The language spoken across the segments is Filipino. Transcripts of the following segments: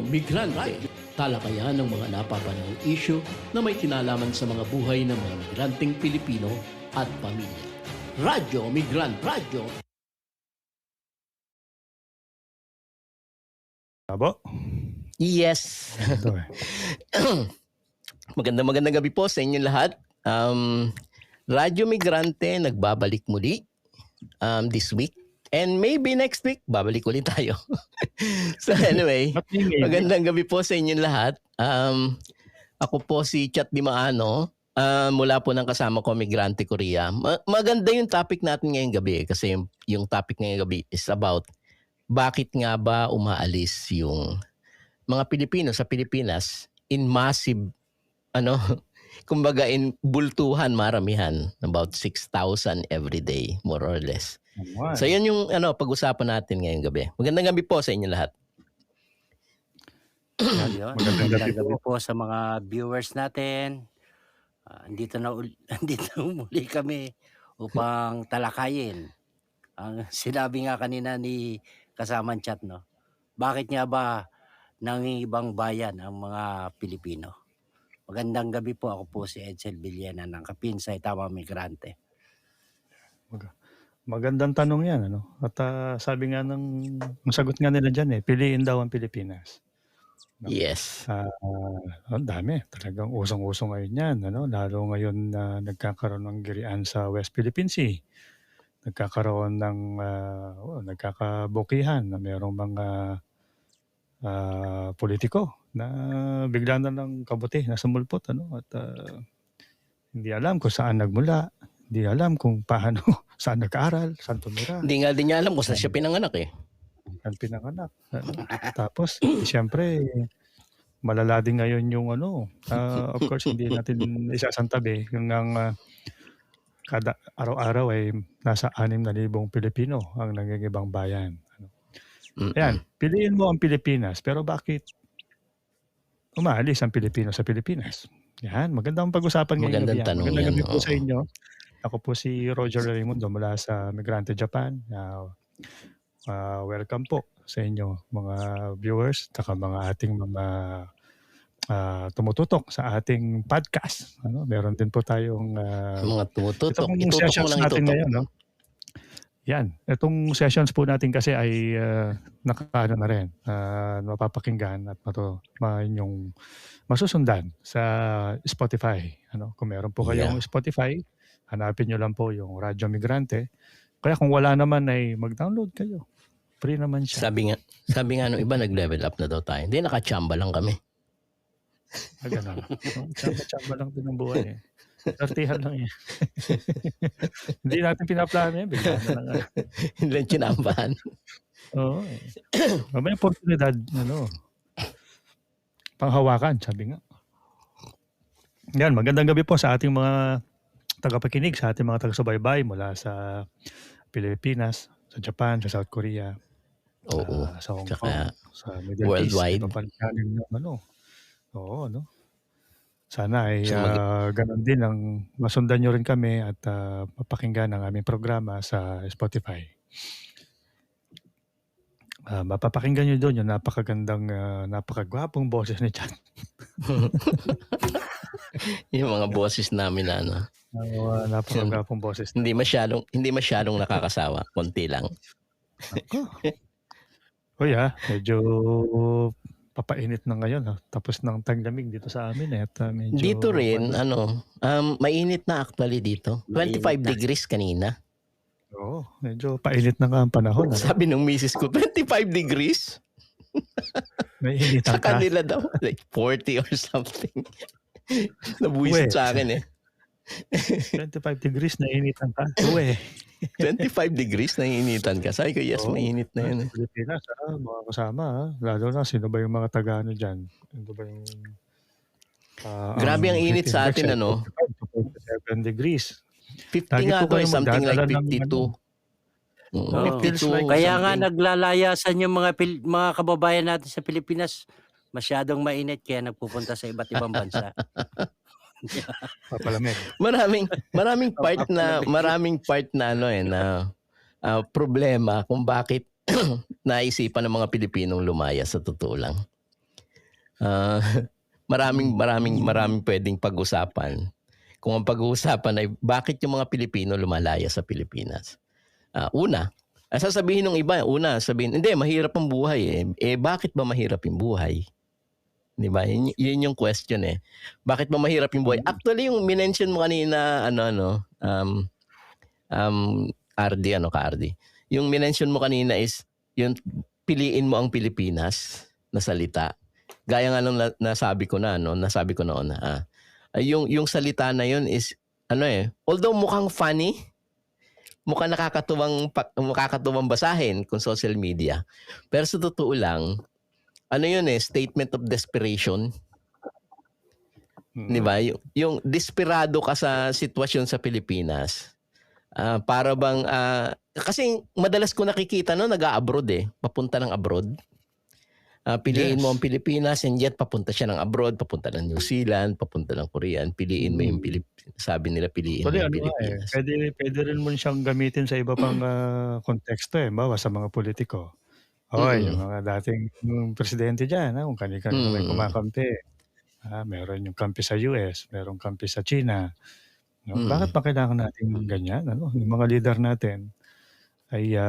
Migrante. Talakayan ng mga napapanahong isyu na may kinalaman sa mga buhay ng mga migranteng Pilipino at pamilya. Radyo Migrant Radyo. Abo? Yes. Ito eh. Magandang gabi po sa inyong lahat. Radyo Migrante nagbabalik muli this week. And maybe next week, babalik ulit tayo. So anyway, magandang gabi po sa inyong lahat. Ako po si Chat Di Maano, mula po ng kasama ko, Migrante Korea. Maganda yung topic natin ngayong gabi kasi yung topic ngayong gabi is about bakit nga ba umaalis yung mga Pilipino sa Pilipinas in massive, kumbaga in bultuhan, maramihan, about 6,000 every day, more or less. So yun yung pag-usapan natin ngayong gabi. Magandang gabi po sa inyo lahat. Magandang gabi po sa mga viewers natin. Andito muli kami upang talakayin ang sinabi nga kanina ni kasamang Chat, no? Bakit nga ba nangingibang bayan ang mga Pilipino? Magandang gabi po. Ako po si Edsel Villena ng Kapinsay, Tamang Migrante. Magandang tanong yan, ano? At sabi nga ang sagot nga nila dyan piliin daw ang Pilipinas. No? Yes. Ang dami. Talagang usong-usong ngayon yan, Lalo ngayon na nagkakaroon ng girian sa West Philippine Sea. Nagkakaroon ng nagkakabukihan na mayroong mga politiko na bigla na lang kabuti na sumulpot, At hindi alam kung saan nagmula. Hindi alam kung paano, saan nag-aaral, saan tumira. Hindi nga din niya alam kung saan siya pinanganak eh. Saan pinanganak. Tapos, siyempre, malala din ngayon yung of course, hindi natin isasantabi. Yung kada araw-araw ay nasa 6,000 Pilipino ang nangingibang bayan. Ayan, piliin mo ang Pilipinas, pero bakit umaalis ang Pilipino sa Pilipinas? Yan, magandang pag-usapan ngayon. Magandang tanong yan. Magandang gabi po sa inyo. Ako po si Roger Raimundo mula sa Migrante Japan. Welcome po sa inyo mga viewers at mga ating mga tumututok sa ating podcast. Meron din po tayong mga tumututok. Itong sessions natin ngayon. Yan. Itong sessions po natin kasi ay nakakaano na rin. Mapapakinggan at inyong masusundan sa Spotify. Kung meron po kayong Spotify, hanapin nyo lang po yung Radyo Migrante. Kaya kung wala naman ay mag-download kayo. Free naman siya. Sabi nga nung iba, nag-level up na daw tayo. Hindi, nakachamba lang kami. Gano'n. Chamba lang din ang buhay. Artihan lang yan. Hindi natin pinaplano yan. Bigla na lang. Hindi lang chinambahan. Oo. May oportunidad, panghawakan, sabi nga. Yan, magandang gabi po sa ating mga tagapakinig, sa ating mga taga-subaybay mula sa Pilipinas, sa Japan, sa South Korea, sa Hong Kong, sa Middle worldwide. East. Sana ay ganun din ang masundan nyo rin kami at mapakinggan ang aming programa sa Spotify. Mapapakinggan nyo doon yung napakagandang, napakagwapong boses ni Chat. Yung mga boses namin na napakagwapong boses. Hindi masyadong nakakasawa. Konti lang. Medyo papainit na ngayon. Tapos ng taglamig dito sa amin. At medyo, dito rin, mainit na actually dito. 25 degrees kanina. Oo, medyo painit na nga ang panahon. Sabi nung misis ko, 25 degrees? May initan ka? Sa kanila daw, like 40 or something. Nabuisit sa akin 25 degrees na initan ka? 25 degrees na initan ka? Sabi ko, yes, mainit na yun. Pilipinas, mga kasama. Lalo na, sino ba yung mga taga-ano dyan? Sino ba yung... grabe ang init sa atin, 7 degrees. 50 nga to, something like 52. 52. Kaya nga naglalayasan yung mga kababayan natin sa Pilipinas. Masyadong mainit kaya nagpupunta sa iba't ibang bansa. Papalamig. Maraming part na problema kung bakit naisipan ng mga Pilipinong lumaya, sa totoo lang. Ah, maraming pwedeng pag-usapan. Kung ang pag-uusapan ay bakit yung mga Pilipino lumalaya sa Pilipinas. Una, sasabihin ng iba, sabihin, hindi, mahirap ang buhay eh. Bakit ba mahirap yung buhay? Di ba? Yun yung question eh. Bakit ba mahirap yung buhay? Actually, yung minention mo kanina, RD, ka-RD. Yung minention mo kanina is, yung piliin mo ang Pilipinas na salita. Gaya nga nung nasabi ko noon, yung salita na yun is, although mukhang funny, mukhang nakakatuwang basahin kung social media. Pero sa totoo lang, statement of desperation. Di ba? Yung desperado ka sa sitwasyon sa Pilipinas. Para bang, kasi madalas ko nakikita nag-a-abroad papunta ng abroad. Piliin mo ang Pilipinas and yet papunta siya ng abroad, papunta ng New Zealand, papunta ng Korea. Piliin mo yung sabi nila piliin mo yung Pilipinas. Pwede rin mo siyang gamitin sa iba pang konteksto bawa sa mga politiko. Yung mga dating presidente dyan, kung kanina may kumakampi. Meron yung kampi sa US, meron kampi sa China. Bakit ba kailangan natin ganyan? Yung mga leader natin ay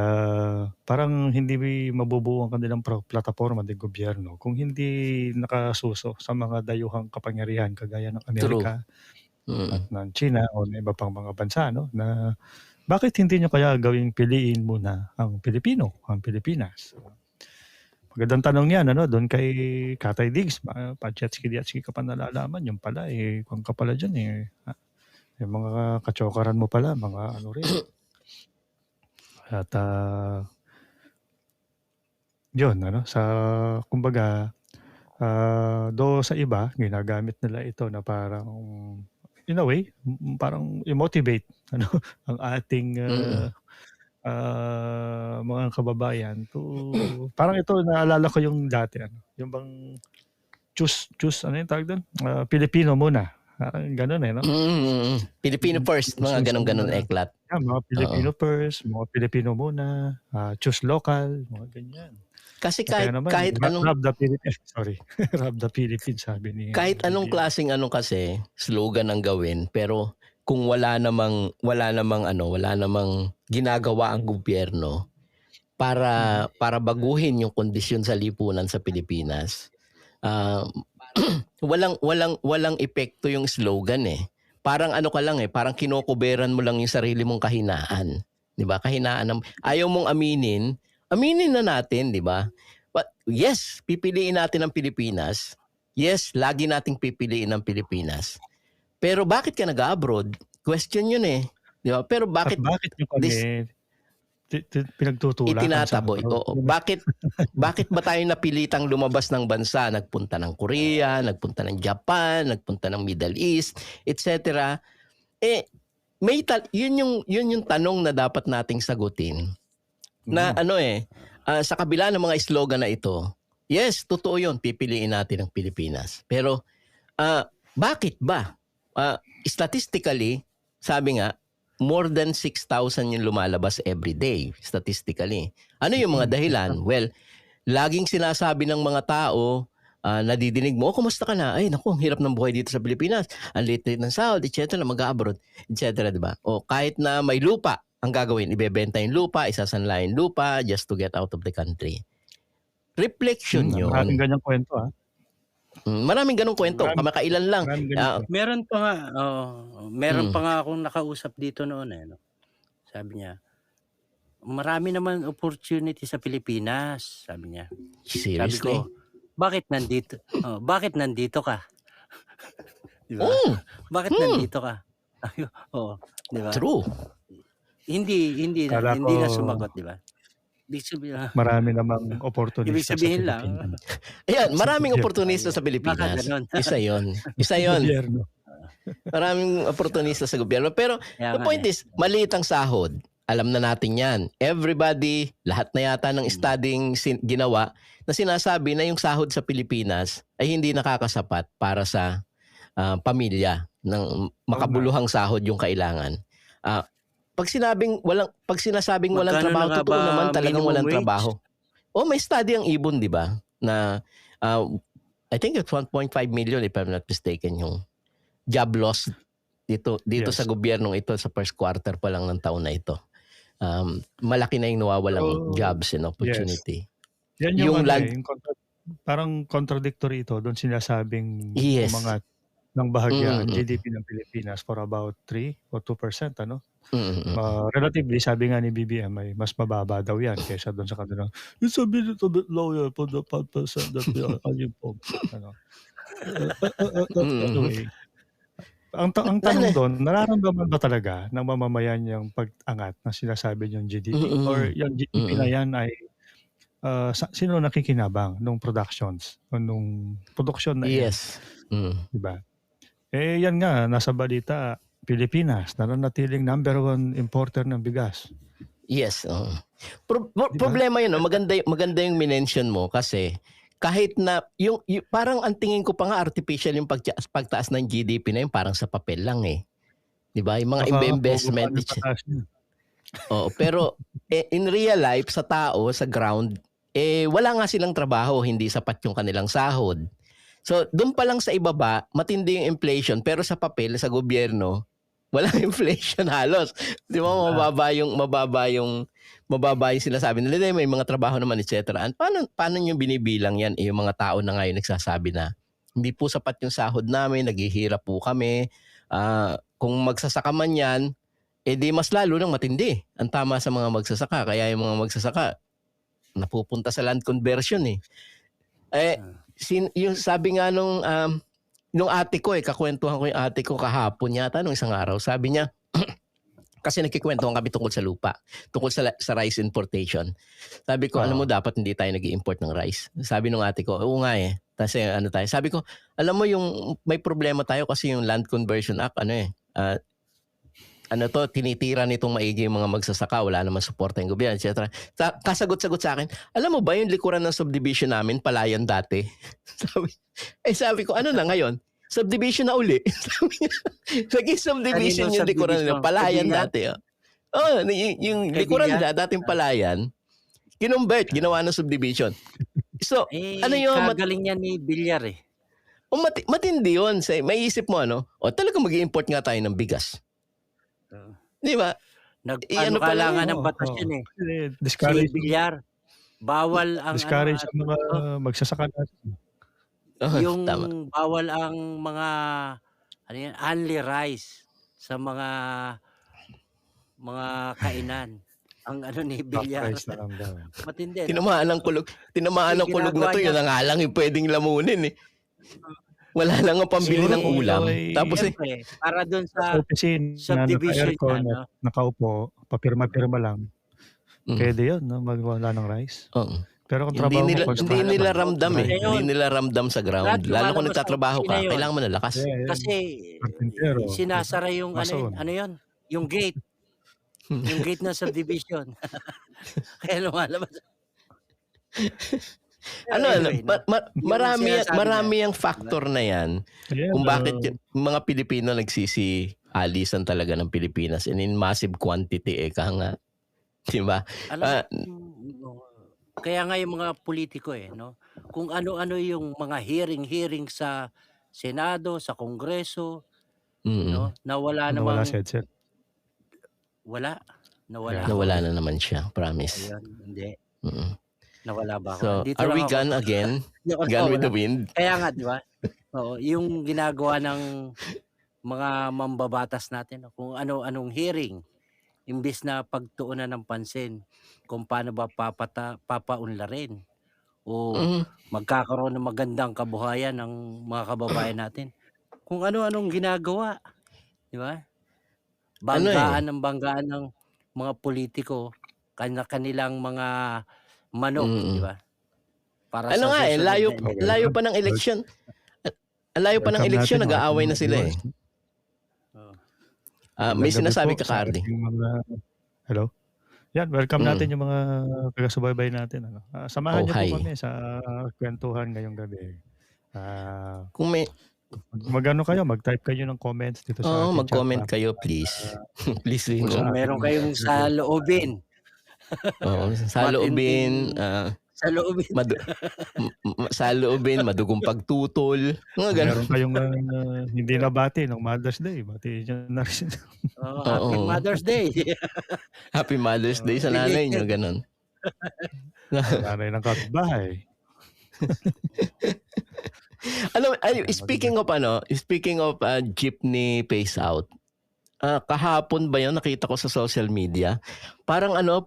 parang hindi mabubuo ang kanilang plataforma ng gobyerno kung hindi nakasuso sa mga dayuhang kapangyarihan kagaya ng Amerika at ng China o ng iba pang mga bansa, na bakit hindi nyo kaya gawing piliin muna ang Pilipino, ang Pilipinas? Magandang tanong yan, doon kay Katay Diggs, pa-jetski ka pa nalalaman, yung pala kung ka pala dyan yung mga kachokaran mo pala, mga rin. At yun, sa kumbaga, do sa iba, ginagamit nila ito na parang, in a way, parang i-motivate ang ating mga kababayan to, parang ito, naalala ko yung dati, yung bang choose, yung tawag doon? Pilipino muna. Parang ganun Filipino first, mga ganun eklat. Mga Filipino first, mga Pilipino muna, choose local, mga ganyan. Kasi kahit anong Rob the Philippines, Rob the Philippines, sabi ni kahit anong klaseng kasi slogan ang gawin, pero kung wala namang ginagawa ang gobyerno para baguhin yung kondisyon sa lipunan sa Pilipinas, walang epekto yung slogan Parang ka lang parang kinokoberan mo lang yung sarili mong kahinaan, 'di ba? Kahinaan ayaw mong aminin na natin, 'di ba? But yes, pipiliin natin ang Pilipinas. Yes, lagi nating pipiliin ang Pilipinas. Pero bakit ka nag-abroad? Question 'yun 'di ba? Pero bakit nyo kami pinagtutulakan itinataboy? Bakit ba tayo napilitang lumabas ng bansa, nagpunta ng Korea, nagpunta ng Japan, nagpunta ng Middle East, etc. Yun yung tanong na dapat nating sagutin. Na sa kabila ng mga slogan na ito, yes, totoo yun, pipiliin natin ang Pilipinas. Pero bakit ba? Statistically, sabi nga, more than 6,000 yung lumalabas every day, statistically. Ano yung mga dahilan? Well, laging sinasabi ng mga tao, nadidinig mo, kumusta ka na? Ay, naku, ang hirap ng buhay dito sa Pilipinas. Ang liit ng sahod, etc. Mag-abroad, etc. Diba? O kahit na may lupa, ang gagawin, ibebenta yung lupa, isasanla yung lupa just to get out of the country. Reflection yun. Maraming ganyang kwento, Maraming ganong kwento. Kamakailan lang. Meron pa nga akong nakausap dito noon Sabi niya, marami naman opportunity sa Pilipinas, sabi niya. Seriously? Sabi ko, bakit nandito ka? Di ba? Bakit nandito ka? Di ba? True. Hindi na sumagot, di ba? Marami namang opportunity. Ibig sabihin lang. Ayan, maraming oportunista sa Pilipinas. Isa yon. Maraming oportunista sa gobyerno. Pero the point is, maliit ang sahod. Alam na natin yan. Everybody, lahat na yata ng studying ginawa na sinasabi na yung sahod sa Pilipinas ay hindi nakakasapat para sa pamilya ng makabuluhang sahod yung kailangan. Pag sinasabing walang trabaho, totoo naman talagang walang trabaho. May study ang Ibon, 'di ba? Na I think it's 1.5 million if I'm not mistaken yung job loss dito Yes. sa gobyernong ito sa first quarter pa lang ng taon na ito. Malaki na yung nawawalang So, jobs and opportunity. Yan Yung yung ano land- yung parang contradictory ito doon sinasabing Yes. umangat ng bahagya ang Mm, mm. GDP ng Pilipinas for about 3 or 2%, ano? Mm, mm. Relatively, sabi nga ni BBM ay mas mababa daw yan kaysa doon sa kanila. It's a little bit lower for the 5% that we are unemployed. Ano? Anyway, ang tanong doon, nararamdaman ba talaga ng mamamayan yung pag-angat na sinasabi yung GDP? Mm-mm. Or yung GDP na yan ay sino nakikinabang nung productions o nung production na yan? Yes. Mm. Diba? Yan nga, nasa balita, Pilipinas, nananatiling number 1 importer ng bigas. Yes. Diba? Problema yun. Maganda yung minention mo kasi kahit na yung parang ang tingin ko pa nga artificial yung pagtaas ng GDP na yun, parang sa papel lang eh. 'Di ba? Yung mga investment. Pero in real life sa tao, sa ground, wala nga silang trabaho, hindi sapat yung kanilang sahod. So, doon pa lang sa ibaba, matindi yung inflation, pero sa papel, sa gobyerno, walang inflation halos. 'Di ba? Mababa yung sinasabi nila, may mga trabaho naman, etc. Paano nyo binibilang yan? Yung mga tao na ngayon nagsasabi na hindi po sapat yung sahod namin, naghihirap po kami. Kung magsasaka man yan, di mas lalo nang matindi. Ang tama sa mga magsasaka. Kaya yung mga magsasaka, napupunta sa land conversion eh. Yung sabi nga nung ate ko kakwentuhan ko yung ate ko kahapon yata nung isang araw. Sabi niya, kasi nagkikwentuhan kami tungkol sa lupa, tungkol sa rice importation. Sabi ko, alam mo, dapat hindi tayo nag-i-import ng rice. Sabi nung ate ko, oo nga eh. Kasi tayo. Sabi ko, alam mo yung may problema tayo kasi yung Land Conversion Act, tinitira nitong maigi yung mga magsasaka, wala naman suporta yung gobyerno, etc. Kasagot-sagot sa akin, alam mo ba yung likuran ng subdivision namin, palayan dati? sabi ko, ano na ngayon? Subdivision na uli. Sabi niya, naging subdivision yung likuran nila, palayan dati. Yung likuran nila, dating palayan, kinumbert, ginawa ng subdivision. So, kagaling niya ni Villar eh. Matindi yun. May isip mo, talagang mag-i-import nga tayo ng bigas. Di ba? Nagpanukalangan ng batas yun eh. Si Villar, bawal ang discourage ang mga magsasaka natin. Yung tama. Bawal ang mga only rice sa mga kainan. Ang ni Villar. Matindi. Tinamaan ng kulog na to, yun na nga lang yung pwedeng lamunin eh. Wala lang ang pambili ng ulam. Tapos para doon sa subdivision nakaupo, papirma-pirma lang. Pwede yun, magwala ng rice. Pero kung trabaho hindi nila ramdam eh. Hindi nila ramdam sa ground. Lalo kung nagtatrabaho ka, kailangan mo na lakas. Kasi sinasara yung yun? Yung gate. Yung gate ng subdivision. Kaya lumalabas. Marami ang factor na yan kung bakit mga Pilipino nagsisi-alisan talaga ng Pilipinas and in massive quantity kaya nga. Diba? Kaya nga yung mga politiko kung ano-ano yung mga hearing sa Senado, sa Kongreso, nawala namang set. Nawala na naman siya, promise. Ayun, hindi. Nawala ba ako? So, are we gone again? Gone with the wind? Kaya nga, di ba? Oo, yung ginagawa ng mga mambabatas natin, kung ano-anong hearing, imbis na pagtuunan ng pansin kung paano ba papaunlarin o magkakaroon ng magandang kabuhayan ng mga kababayan natin. Kung ano-anong ginagawa, di ba? Banggaan ng mga politiko, kanilang mga manok, di ba? Para layo pa ng eleksyon. Layo pa ng eleksyon, nag-aaway na sila eh. May sinasabi ka, Cardi. Hello? Yan, welcome natin yung mga taga-subaybay natin. Samahan niyo po kami sa kwentuhan ngayong gabi. Kung may mag-type kayo ng comments dito sa ating mag-comment kayo, please. Please rin. Meron kayong saloobin. Saloobin, Sa loob. Madu- sa loobin, madugong pagtutol. Mga ganun. Meron kayong hindi nabati ng Mother's Day. Bati dyan na rin. Happy Oo. Mother's Day. Happy Mother's Day sa nanay nyo, ganun. Nanay ng kapitbahay. Speaking of jeepney phase out. Kahapon ba 'yon nakita ko sa social media? Parang naano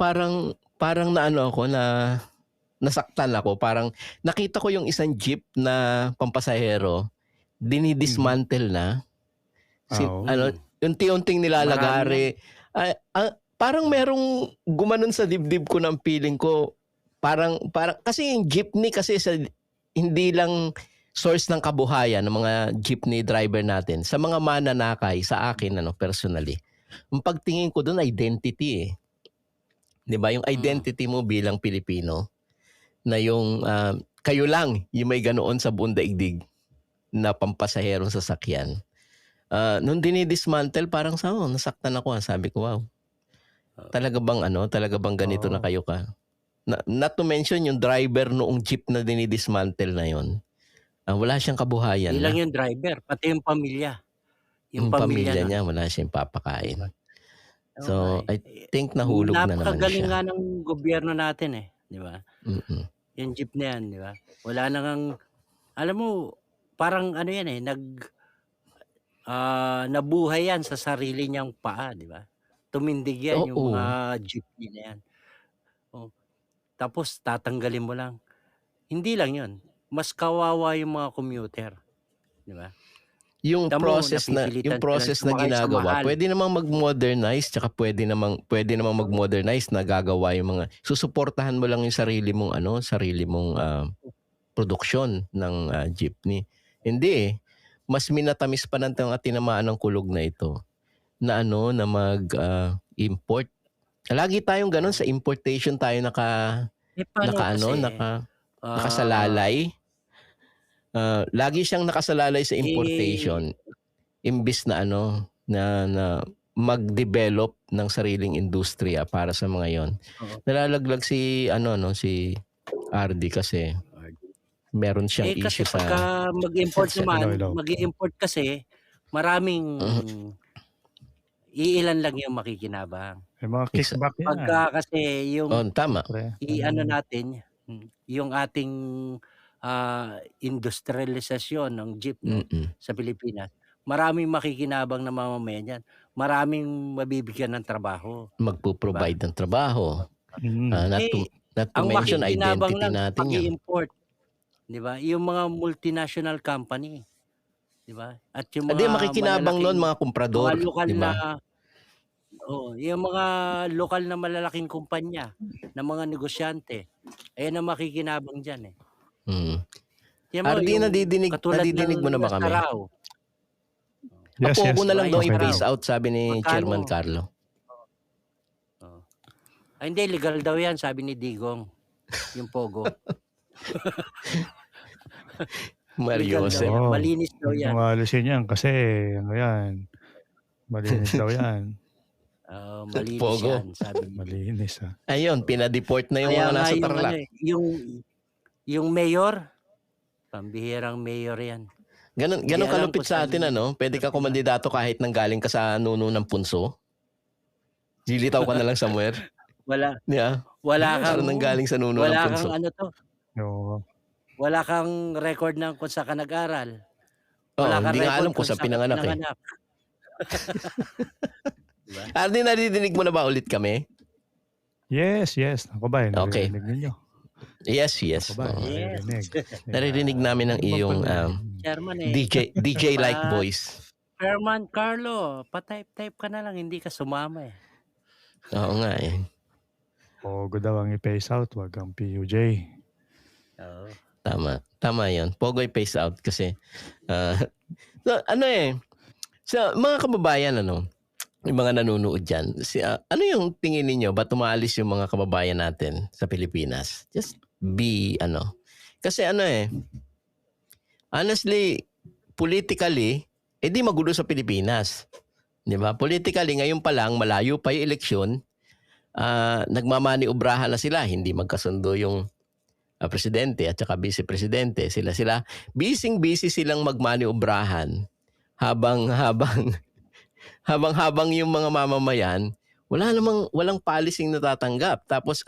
ako na nasaktan ako. Parang nakita ko yung isang jeep na pampasahero dinidismantle na. Oo. Unti-unting nilalagari. Parang merong gumanon sa dibdib ko ng feeling ko. Parang kasi yung jeepney kasi hindi lang source ng kabuhayan ng mga jeepney driver natin. Sa mga mananakay, sa akin personally, ang pagtingin ko doon identity eh. 'Di ba? Yung identity mo bilang Pilipino na yung kayo lang yung may ganoon sa buong daigdig na pampasaherong sasakyan. Nung dinidismantle parang nasaktan ako. Sabi ko, wow. Talaga bang ganito na kayo ka? Not to mention yung driver noong jeep na dinidismantle na yon. Wala siyang kabuhayan. Hindi lang yung driver, pati yung pamilya. Yung pamilya niya, wala siyang papakain. So, I think nahulog na naman siya. Napakagaling nga ng gobyerno natin eh. Di ba? Mm-mm. Yung jeep na yan, di ba? Wala nang, alam mo, parang yan eh, nabuhay yan sa sarili niyang paa, di ba? Tumindig yan yung mga jeepney na yan. Tapos tatanggalin mo lang. Hindi lang yun. Mas kawawa yung mga commuter. Di ba? Yung process na ginagawa, pwede namang mag-modernize, tsaka pwede namang mag-modernize na gagawa yung mga, susuportahan mo lang yung sarili mong produksyon ng jeepney. Hindi eh. Mas minatamis pa ng tinamaan ng kulog na ito na na mag-import. Lagi tayong ganun sa importation tayo nakasalalay. Lagi siyang nakasalalay sa importation imbis na na mag-develop ng sariling industriya para sa mga yon. Nalalaglag si RD kasi meron siyang issue kasi pagka mag-import naman, mag-i-import kasi maraming iilan lang yung makikinabang. May mga kickback yan. Pagka kasi yung tama. natin yung ating industrialisasyon ng jeep sa Pilipinas, maraming makikinabang na mamamayan yan. Maraming mabibigyan ng trabaho. Magpo-provide ng trabaho. Not to mention identity natin yun. Pag-i-import. Di ba? Yung mga multinational company. Di ba? At yung mga makikinabang noon mga komprador. Di ba? Yung mga lokal na malalaking kumpanya na mga negosyante, ayan ang makikinabang dyan eh. RD, nadidinig mo na ba kami? Yes, Pogo na lang daw Okay i-phase out, sabi ni Chairman Carlo. Hindi, legal daw yan, sabi ni Digong. Yung Pogo. Mariose. Malinis daw yan. Alisin yan kasi malinis daw yan. Malinis Pogo. yan, sabi ni Malinis Ayun, pinadeport na yung mga nasa Tarlac. Yung mayor, pambihirang mayor yan. Ganun kalupit sa atin, Pwede ka kumandidato kahit nanggaling ka sa nuno ng punso. Lilitaw ka na lang somewhere. Wala. Yeah. Wala kang nanggaling sa nuno ng punso. Wala kang record ng kung saan ka nag-aral. Hindi nga alam kung saan pinanganak eh. Diba? RD, nadidinig mo na ba ulit kami? Yes. Ako ba? Okay. Narinig ninyo? Yes. Naririnig namin ang iyong DJ-like voice. Chairman Carlo, pa-type ka na lang, hindi ka sumama eh. Oo nga eh. Pogo daw ang i-phase out, wag ang PUJ. Tama yun. Pogo i-phase out kasi sa mga kababayan yung mga nanonood dyan, ano yung tingin ninyo? Ba't umaalis yung mga kababayan natin sa Pilipinas? Just be, Kasi honestly, politically, di magulo sa Pilipinas. Di ba? Politically, ngayon pa lang, malayo pa yung eleksyon, nagmamaniubrahan na sila. Hindi magkasundo yung presidente at saka vice-presidente, sila busy silang magmaniobrahan habang yung mga mamamayan walang policy natatanggap. Tapos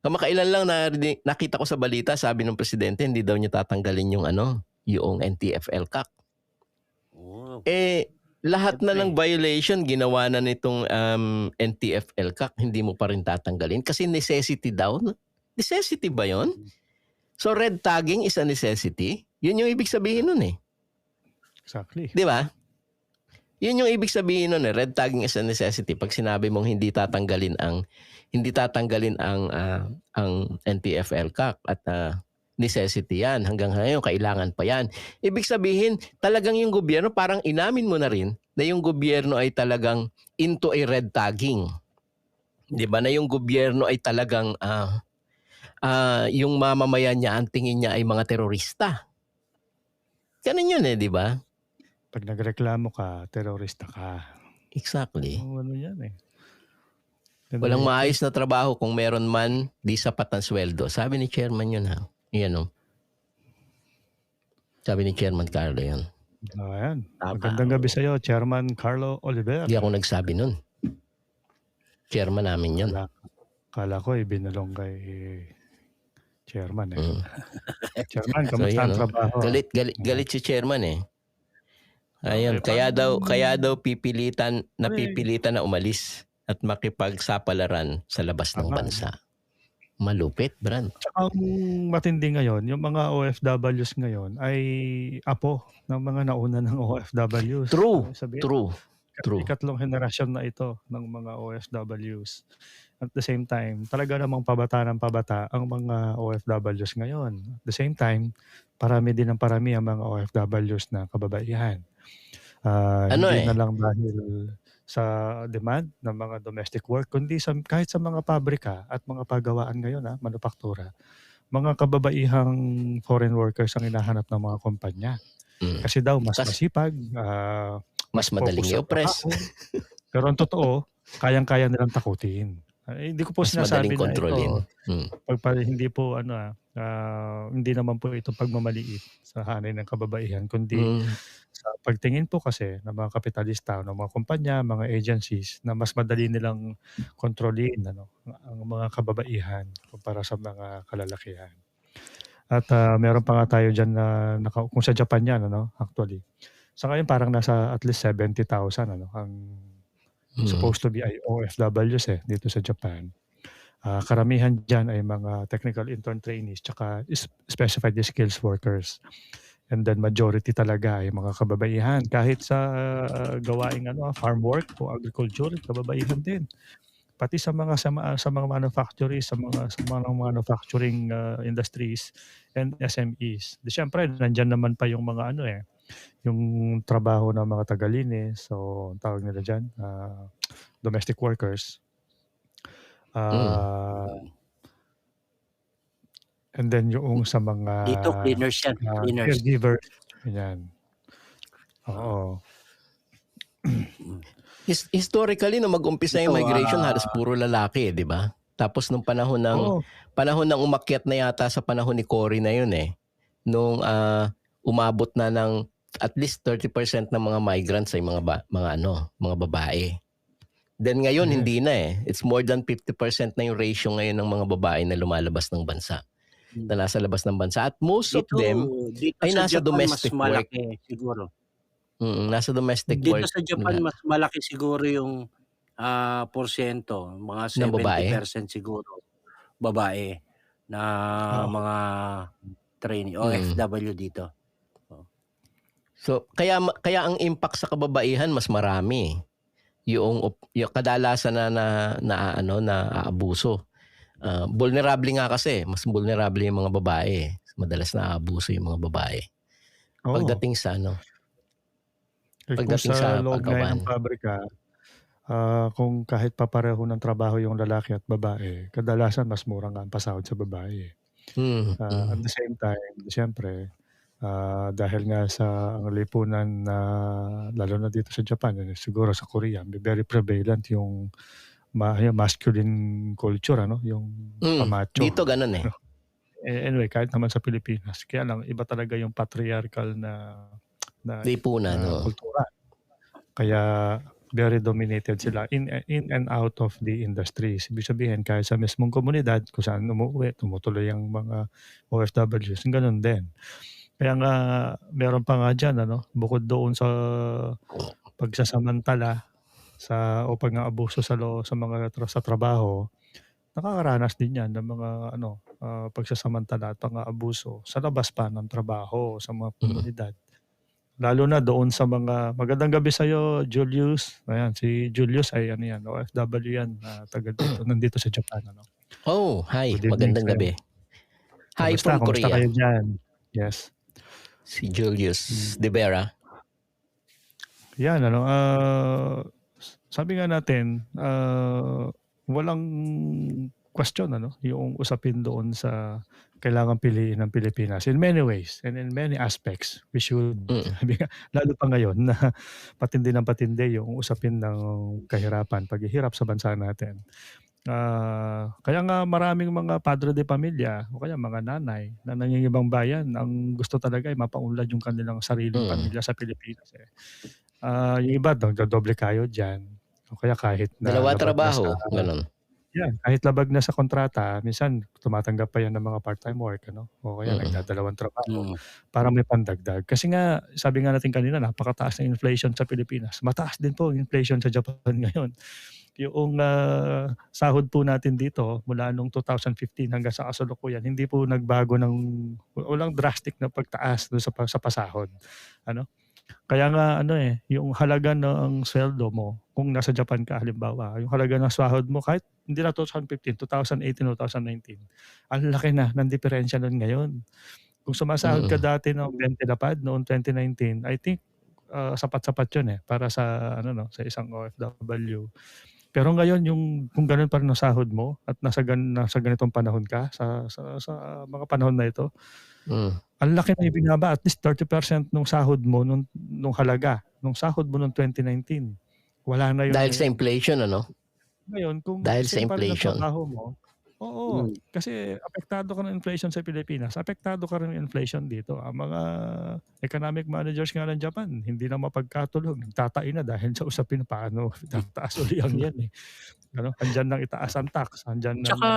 kamakailan lang nakita ko sa balita, sabi ng presidente hindi daw niya tatanggalin yung NTF-ELCAC. Oh, Lahat na siyempre. ng violation ginawa na nitong NTF-ELCAC, hindi mo pa rin tatanggalin kasi necessity daw. Necessity ba yon? So red tagging is a necessity? Yun yung ibig sabihin nun eh. Exactly. Di ba? Yun yung ibig sabihin nun eh. Red tagging is a necessity. Pag sinabi mong hindi tatanggalin ang NTF-ELCAC at necessity yan. Hanggang ngayon, kailangan pa yan. Ibig sabihin, talagang yung gobyerno, parang inamin mo na rin na yung gobyerno ay talagang into a red tagging. Di ba? Na yung gobyerno ay talagang yung mamamayan niya, ang tingin niya ay mga terorista. Ganun yun eh, di ba? Pag nagreklamo ka, terorista ka. Exactly. Ano yan eh. Walang maayos na trabaho kung meron man di sapat ang sweldo. Sabi ni Chairman yun ha. Yan o. Sabi ni Chairman Carlo yun. Ayan. Tama. Magandang gabi sa'yo, Chairman Carlo Oliver. Hindi ako nagsabi nun. Chairman namin yun. Kala ko ibinulong kay Chairman eh. Mm. Chairman, So kamusta yan ang o. trabaho? Galit si Chairman eh. Ayun, Okay, kaya daw pipilitan na umalis at makipagsapalaran sa labas ng Tama. bansa. Malupit, Brad. Tsaka ang matindi ngayon, yung mga OFWs ngayon ay apo ng mga nauna ng OFWs. True. Sabihin, True. ikatlong henerasyon na ito ng mga OFWs. At the same time, talaga namang pabata ng pabata ang mga OFWs ngayon. At the same time, parami din ang parami ang mga OFWs na kababaihan. Hindi na lang dahil sa demand ng mga domestic work, kundi kahit sa mga pabrika at mga pagawaan ngayon, manufaktura, mga kababaihang foreign workers ang hinahanap ng mga kumpanya. Kasi daw mas masipag, mas madaling focus sa i-oppress. trabaho. Pero ang totoo, kayang-kaya nilang takutin. Hindi ko po Mas sinasabi madaling kontrolin. hindi po hindi naman po ito pagmamaliit sa hanay ng kababaihan, kundi sa pagtingin po kasi ng mga kapitalista, ng mga kumpanya, mga agencies na mas madali nilang kontrolin ang mga kababaihan kumpara sa mga kalalakihan. At meron pa nga tayo dyan na kung sa Japan yan, actually. Sa ngayon parang nasa at least 70,000 ang supposed to be ay OFWs dito sa Japan. Karamihan dyan ay mga technical intern trainees tsaka specified skills workers. And then majority talaga ay mga kababaihan. Kahit sa gawaing farm work o agriculture, kababaihan din. Pati sa mga manufacturers, sa mga manufacturing industries and SMEs. Siyempre, nandyan naman pa yung mga yung trabaho ng mga tagalinis, so tawag nila dyan, domestic workers. And then yung sa mga Dito, cleaners yan. Cleaners. caregivers. Yan. Oo. Historically, nung mag-umpisa yung migration, halos puro lalaki, di ba? Tapos nung panahon ng umakyat na yata sa panahon ni Cory na yun nung umabot na ng at least 30% ng mga migrants ay mga babae. Then ngayon, hindi na It's more than 50% na yung ratio ngayon ng mga babae na lumalabas ng bansa. Na nasa labas ng bansa. At most of them ay nasa domestic work. Siguro. Nasa domestic Dito work. sa Japan, mas malaki siguro yung porsyento. Mga 70% siguro babae na mga trainee OFW dito. So, kaya ang impact sa kababaihan mas marami. Yung kadalasan na aabuso. Vulnerable nga kasi, mas vulnerable yung mga babae. Madalas na aabuso yung mga babae. Pagdating sa pagdating sa loob paggawan ng pabrika, kung kahit papareho ng trabaho yung lalaki at babae, kadalasan mas mura nga ang pasahod sa babae. At the same time, siyempre, dahil nga sa ang lipunan na lalo na dito sa Japan, siguro sa Korea, very prevalent yung masculine culture, yung pamacho. Dito ganun Anyway, kahit naman sa Pilipinas, kaya lang iba talaga yung patriarchal na Lipunan, no? kultura. Kaya very dominated sila in and out of the industries. Ibig sabihin, kahit sa mismong komunidad, kung saan umuwi, tumutuloy ang mga OFWs, ganun din. Kaya nga, meron pa nga dyan, bukod doon sa pagsasamantala o pang-aabuso sa trabaho, nakakaranas din yan ng mga pagsasamantala at pang-aabuso sa labas pa ng trabaho sa mga komunidad. Lalo na doon sa mga magandang gabi sa iyo, Julius. Ayan, si Julius ay OFW yan, taga dito, nandito sa Japan. Oh, hi. Good evening, Magandang sir. gabi. Hi Kumusta? from Kumusta Korea. kayo dyan? Yes. Si Julius De Vera. Yan, sabi nga natin, walang question, yung usapin doon sa kailangan piliin ng Pilipinas in many ways and in many aspects. We should, sabi nga, lalo pa ngayon na patindi ng patindi yung usapin ng kahirapan, paghihirap sa bansa natin. Kaya nga maraming mga padre de pamilya o kaya mga nanay na nangingibang bayan ang gusto talaga ay mapaunlad yung kanilang sariling pamilya sa Pilipinas. Yung iba doble kayo dyan. O kaya kahit na Dalawa labag na trabaho, sa ganun. yan, kahit labag na sa kontrata, minsan tumatanggap pa yan ng mga part-time work, o kaya nagdadalawang trabaho para may pandagdag. Kasi nga, sabi nga natin kanina, napakataas ng inflation sa Pilipinas. Mataas din po yung inflation sa Japan ngayon. Yung sahod po natin dito mula noong 2015 hanggang sa kasalukuyan, hindi po nagbago walang drastic na pagtaas doon sa pasahod. Kaya nga yung halaga ng sweldo mo, kung nasa Japan ka halimbawa, yung halaga ng sahod mo kahit hindi na 2015, 2018 o 2019, ang laki na ng diferensya nun ngayon. Kung sumasahod ka dati ng 20 lapad noong 2019, I think sapat-sapat yun para sa sa isang OFW. Pero ngayon kung ganun pa rin ang sahod mo at nasa ganitong panahon ka sa mga panahon na ito, ang laki na ibinaba, at least 30% nung sahod mo nung halaga nung sahod mo noong 2019. Wala na yun. Dahil sa inflation, Ngayon, kung Dahil sa same pa rin ang inflation. trabaho mo, oo, kasi apektado ka ng inflation sa Pilipinas, apektado ka rin ng inflation dito. Ang mga economic managers nga ng Japan, hindi na mapagkatulog, nagtatai na dahil sa usapin paano tataas uli ang yan andyan nang itaas ang tax, andyan nang Tsaka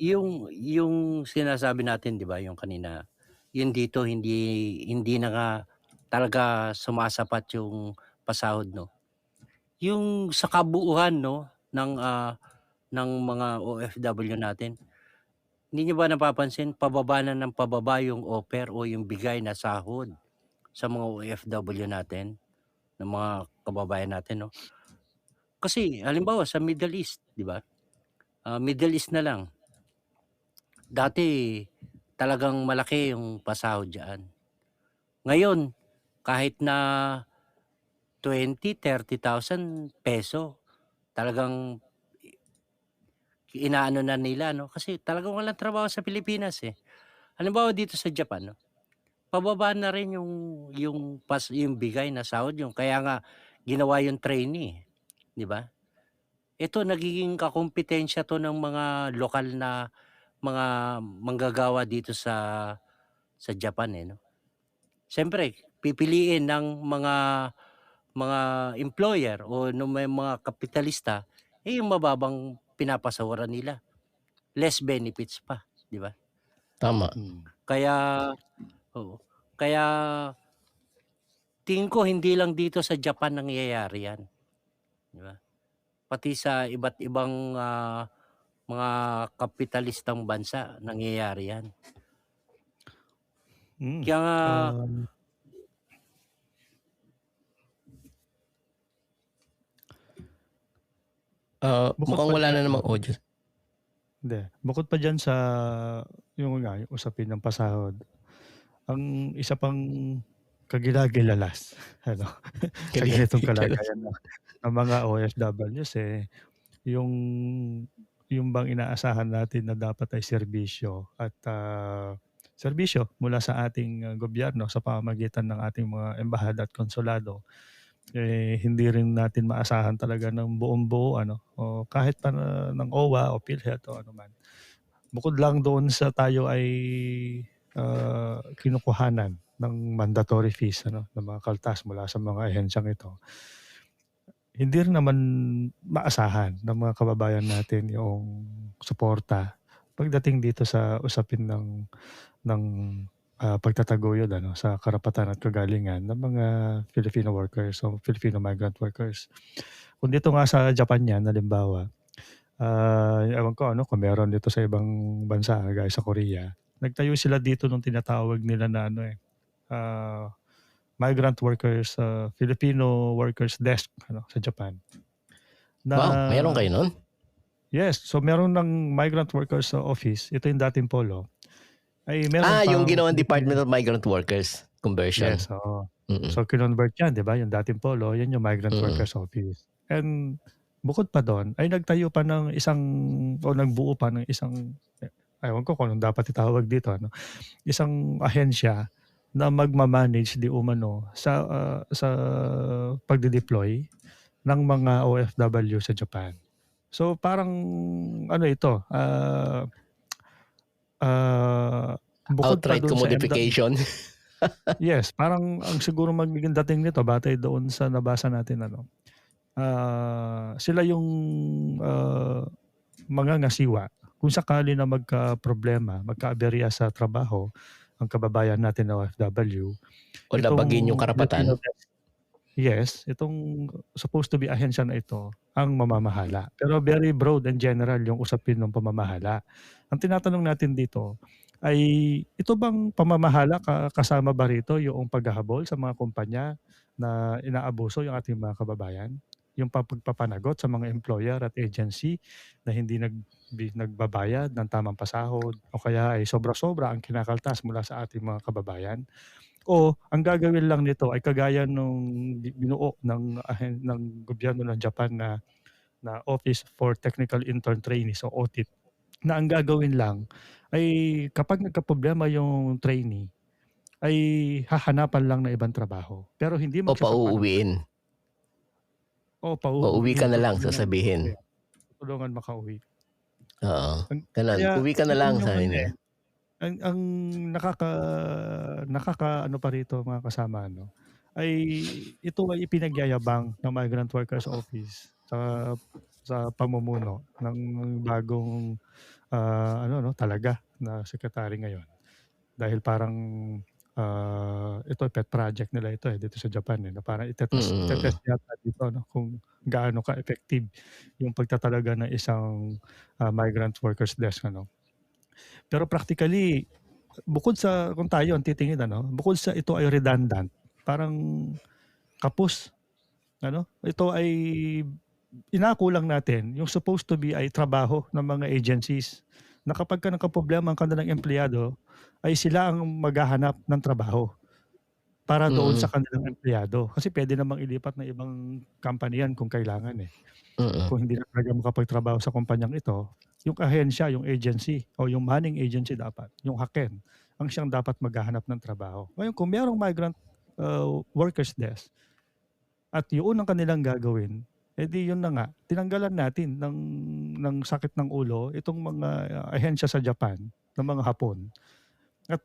yung sinasabi natin 'di ba, yung kanina, yun dito hindi na nga talaga sumasapat yung pasahod, no? Yung sa kabuuan, no, ng mga OFW natin, hindi niyo ba napapansin pababa na ng pababa yung offer o yung bigay na sahod sa mga OFW natin, ng mga kababayan natin, no? Kasi halimbawa sa Middle East, 'di ba? Middle East na lang. Dati talagang malaki yung pasahod diyan. Ngayon, kahit na 20,000, 30,000 peso, talagang inaano na nila, no? Kasi talagang walang trabaho sa Pilipinas eh. Halimbawa dito sa Japan, no? Pababa na rin yung bigay na sahod, yung kaya nga ginawa yung trainee, 'di ba? Ito nagiging kakumpetensya to ng mga lokal na mga manggagawa dito sa Japan no. Siyempre, pipiliin ng mga employer o ng may mga kapitalista yung mababang pinapasawaran nila. Less benefits pa, 'di ba? Tama. Kaya kaya tingin ko hindi lang dito sa Japan nangyayari 'yan, 'di ba? Pati sa iba't ibang mga kapitalistang bansa nangyayari 'yan. Kaya nga mukhang wala na namang audio. Hindi. Bukod pa dyan sa yung usapin ng pasahod, ang isa pang kagilagilalas sa ganitong kalagayan ng mga OFWs yung bang inaasahan natin na dapat ay serbisyo at serbisyo mula sa ating gobyerno sa pamamagitan ng ating mga embahada at konsulado, hindi rin natin maasahan talaga ng buong buo o kahit pa ng OWA o PhilHealth o ano man. bukod lang doon sa tayo ay kinukuhanan ng mandatory fees ng mga kaltas mula sa mga ahensyang ito, hindi rin naman maasahan ng mga kababayan natin yung suporta pagdating dito sa usapin ng pagtataguyod sa karapatan at kagalingan ng mga Filipino workers o Filipino migrant workers. Kung dito nga sa Japan yan, halimbawa, ewan ko kung meron dito sa ibang bansa, gaya sa Korea, nagtayo sila dito nung tinatawag nila na migrant workers, Filipino workers desk sa Japan. Wow, mayroon kayo nun? Yes, so meron ng migrant workers office, ito yung dating polo. Ay meron Yung pang ginawang Filipino. Department of Migrant Workers conversion. Yes, oo. Mm-mm. So kinonvert yan, di ba? Yung dating polo, yan yung migrant Mm-mm. workers office. And bukod pa doon, ay nagtayo pa ng nagbuo pa ng isang, ewan ko kung anong dapat itawag dito, isang ahensya na magmamanage di umano sa pagde-deploy ng mga OFW sa Japan. So parang ito, bukod pa Outright doon sa commodification. yes, parang ang siguro magiging dating nito batay doon sa nabasa natin sila yung mga ngasiwa kung sakali na magka-problema, magka-aberya sa trabaho ang kababayan natin na OFW. O labagin yung karapatan. Yes, itong supposed to be ahensya na ito ang mamamahala. Pero very broad and general yung usapin ng pamamahala. Ang tinatanong natin dito ay ito bang pamamahala kasama ba rito yung paghahabol sa mga kumpanya na inaabuso yung ating mga kababayan? Yung pagpapanagot sa mga employer at agency na hindi nagbabayad ng tamang pasahod o kaya ay sobra-sobra ang kinakaltas mula sa ating mga kababayan? O ang gagawin lang nito ay kagaya nung binuo ng gobyerno ng Japan na Office for Technical Intern Trainees o OTIT, na ang gagawin lang ay kapag nagkaproblema yung trainee ay hahanapan lang ng ibang trabaho pero hindi O pauuwiin. Pauwi ka na lang, sasabihin. Tulungan makauwi. Oo. Ganun. Uwi ka na lang, sabi niya. Ang nakaka pa rito mga kasama ay ito ay ipinagyayabang ng Migrant Workers Office sa pamumuno ng bagong talaga na secretary ngayon. Dahil parang ito pet project nila ito dito sa Japan na parang itetest yata dito kung gaano ka-effective yung pagtatalaga ng isang migrant workers desk Pero practically, bukod sa kung tayo ang titingin bukod sa ito ay redundant, parang kapos ito ay inakulang natin yung supposed to be ay trabaho ng mga agencies na kapag ka nagkaproblema ang kanilang empleyado ay sila ang maghahanap ng trabaho para doon sa kanilang empleyado kasi pwede namang ilipat na ibang company yan kung kailangan kung hindi na talaga makapagtrabaho sa kumpanyang ito, yung ahensya, yung agency o yung manning agency dapat, yung haken, ang siyang dapat maghahanap ng trabaho. Ngayon kung mayroong migrant workers desk at yun ang kanilang gagawin, edi yun na nga, tinanggalan natin ng sakit ng ulo itong mga ahensya sa Japan, ng mga Hapon, at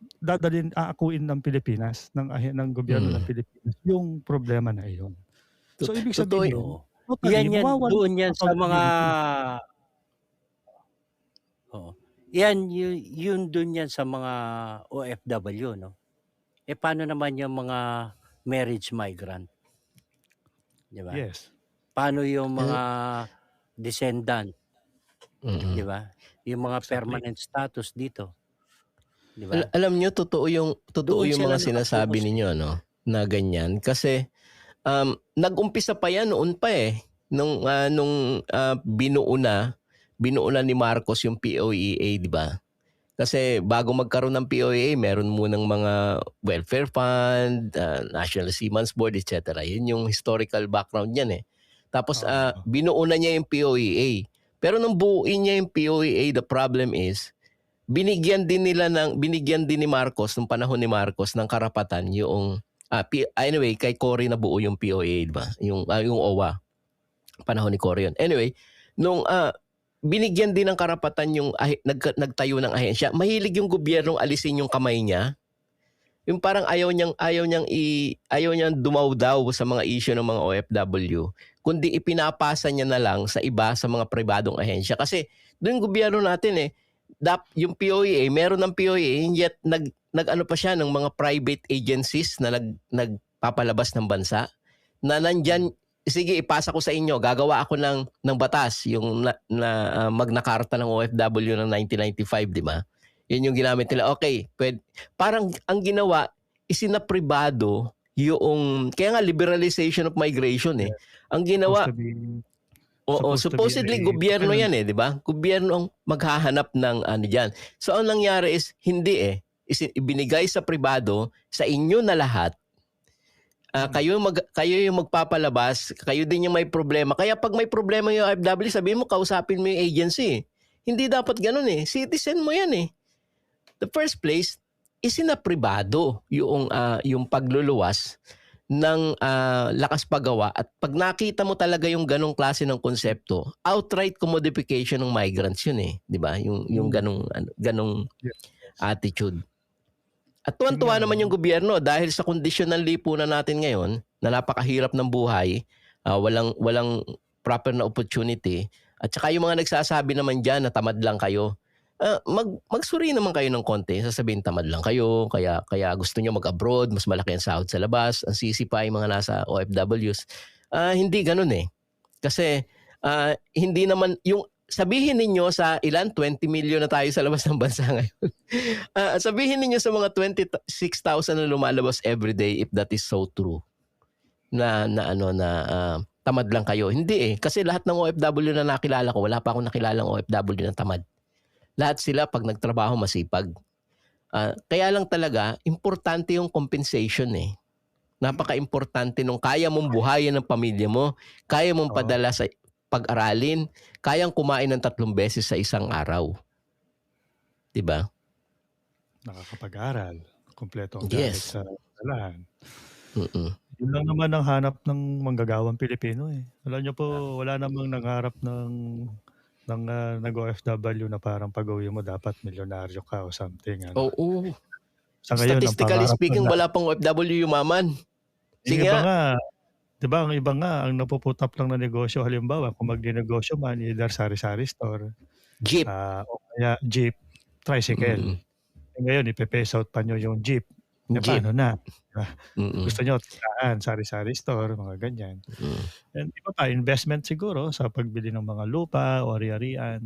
aakuin ng Pilipinas, ng gobyerno ng Pilipinas, yung problema na iyon. So ibig sabihin, yan doon yan sa mga yun doon yan sa mga OFW paano naman yung mga marriage migrant? Di ba? Yes. Paano yung mga descendant? Di ba? Yung mga permanent status dito. Di ba? Alam nyo, totoo yung mga sinasabi ninyo na ganyan kasi nag-umpisa pa yan noon pa nung binuo na ni Marcos yung POEA, di ba? Kasi bago magkaroon ng POEA, meron munang mga welfare fund, National Seamen's Board, etc. Yun yung historical background niyan Tapos binuo na niya yung POEA. Pero nung buuin niya yung POEA, the problem is binigyan din ni Marcos nung panahon ni Marcos ng karapatan yung anyway, kay Cory na buo yung POEA, di ba? Yung OWA. Panahon ni Cory yun. Anyway, nung binigyan din ng karapatan yung nagtayo ng ahensya. Mahilig yung gobyernong alisin yung kamay niya. Yung parang ayaw niyang dumawdaw sa mga issue ng mga OFW, kundi ipinapasa niya na lang sa iba, sa mga pribadong ahensya. Kasi doon gobyerno natin yung POEA, meron ng POEA, yet nag-ano pa siya ng mga private agencies na nagpapalabas ng bansa na nandyan, sige ipasa ko sa inyo, gagawa ako ng batas, yung Magna Carta ng OFW ng 1995, di ba? Yun yung ginamit nila. Okay, parang ang ginawa, isinapribado yung, kaya nga liberalization of migration Ang ginawa, supposedly gobyerno yan di ba? Gobyerno ang maghahanap ng ano diyan. So ang nangyari is hindi ibinigay sa pribado, sa inyo na lahat. Kayo yung magpapalabas, kayo din yung may problema. Kaya pag may problema yung OFW, sabihin mo kausapin mo yung agency. Hindi dapat ganoon Citizen mo yan The first place, isinapribado yung pagluluwas ng lakas paggawa, at pag nakita mo talaga yung ganong klase ng konsepto, outright commodification ng migrants yun di ba? Yung ganong attitude. At tuwan-tuwa naman yung gobyerno dahil sa kondisyon ng lipunan natin ngayon na napakahirap ng buhay, walang proper na opportunity, at saka yung mga nagsasabi naman dyan na tamad lang kayo, magsuri naman kayo ng konti. Sasabihin tamad lang kayo, kaya gusto nyo mag-abroad, mas malaki ang sahod sa labas, ang sisi pa yung mga nasa OFWs. Hindi ganun Kasi hindi naman, yung sabihin ninyo sa 20 million na tayo sa labas ng bansa ngayon. Sabihin ninyo sa mga 26,000 na lumalabas everyday, if that is so true, na tamad lang kayo. Hindi kasi lahat ng OFW na nakilala ko, wala pa akong nakilalang OFW na tamad. Lahat sila pag nagtrabaho masipag. Kaya lang talaga, importante yung compensation Napaka-importante nung kaya mong buhayin ng pamilya mo, kaya mong padala sa pag-aralin, kayang kumain ng 3 beses sa isang araw. Diba? Nakakapag-aral. Kompleto ang gamit Yes. sa eskwelahan. Mm-mm. Yun lang naman ang hanap ng manggagawang Pilipino Alam niyo po, wala namang nangarap ng nag-OFW na parang pag-uwi mo dapat milyonaryo ka o something. Oo. Sa ngayon, ang Statistically pangarap speaking, na, wala pang OFW yumaman. yung Sige iba nga. nga, di ba, ang iba nga, ang napuputap lang na negosyo, halimbawa, kung magdi-negosyo man, either sari-sari store, Jeep. o kaya jeep, tricycle. Mm-mm. Ngayon, ipe-phase out pa nyo yung jeep. Jeep. Paano na? Mm-mm. Gusto nyo, tindahan, sari-sari store, mga ganyan. Mm. And iba pa, investment siguro sa pagbili ng mga lupa o ari-arian.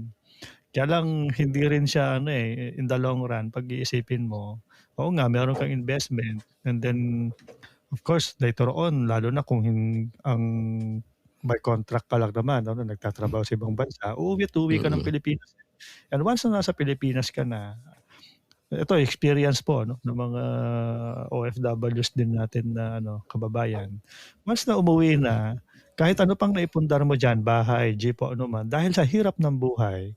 Kaya lang, hindi rin siya, in the long run, pag-iisipin mo, oo nga, meron kang investment. And then, of course, later on, lalo na kung ang may contract ka lang naman, nagtatrabaho sa ibang bansa, uuwi ka ng Pilipinas. And once na nasa Pilipinas ka na, ito experience po ng mga OFWs din natin na kababayan. Once na umuwi na, kahit ano pang naipundar mo diyan, bahay, jeep o ano man, dahil sa hirap ng buhay,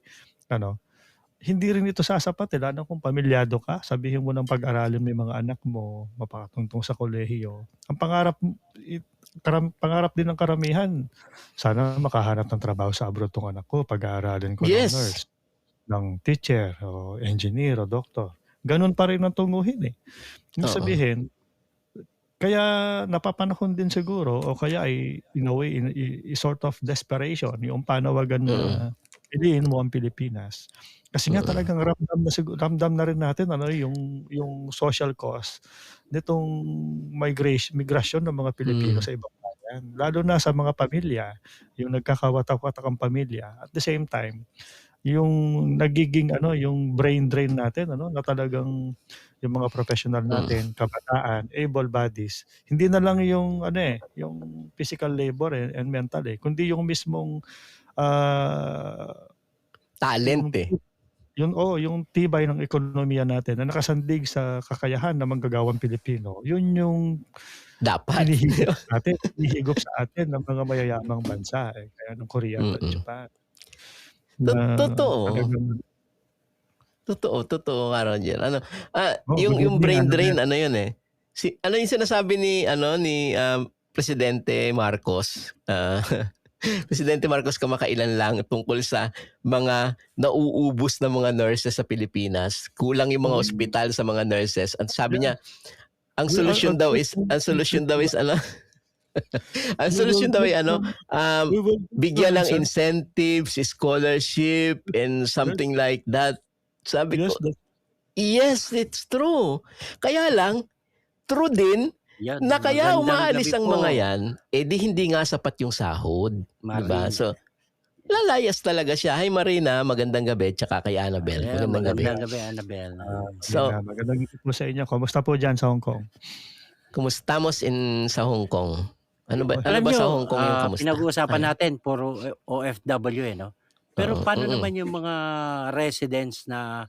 hindi rin ito sasapat lalo kung pamilyado ka. Sabihin mo ng pag-aralin mo yung mga anak mo, mapakatungtong sa kolehiyo. Ang pangarap din ng karamihan, sana makahanap ng trabaho sa abroad tong anak ko, pag-aaralin ko ng nurse, ng teacher, o engineer, o doctor. Ganun pa rin ang tunguhin Ibig sabihin, kaya napapanahon din siguro, o kaya ay in a way, sort of desperation, yung panawagan na piliin mo ang Pilipinas. Kasi nga talagang ramdam na rin natin yung social cost nitong migration ng mga Pilipino sa ibang bayan. Lalo na sa mga pamilya, yung nagkakawatak-watakang pamilya. At the same time, yung nagiging yung brain drain natin na talagang yung mga professional natin, kabataan, able bodies, hindi na lang yung yung physical labor and mental kundi yung mismong talent yung tibay ng ekonomiya natin na nakasandig sa kakayahan ng manggagawang Pilipino. Yun yung dapat hinihigop sa atin ng mga mayayamang bansa kaya ng Korea at Japan. Totoo nga ron dyan. Yung brain drain, yun ano yung sinasabi ni Presidente Marcos? Presidente Marcos kamakailan lang tungkol sa mga nauubos na mga nurses sa Pilipinas. Kulang yung mga ospital sa mga nurses. At sabi niya, ang solusyon daw is ano? Ang solusyon daw ay ano, bigyan ng incentives, scholarship, and something like that. Sabi ko, yes, it's true. Kaya lang, true din Yan, na kaya magandang umaalis gabi ang po, mga yan, di hindi nga sapat yung sahod. Diba? Marin. So, lalayas talaga siya. Hi Marina, magandang gabi. Tsaka kay Annabel, magandang gabi. Magandang gabi, Annabel. So, magandang gabi po sa inyo. Kumusta po dyan sa Hong Kong? Kumustamos sa Hong Kong? Ano ba Alam sa nyo, Hong Kong yung kamusta? pinag-uusapan Ano? natin, puro OFW no? Pero Oo, paano naman yung mga residents na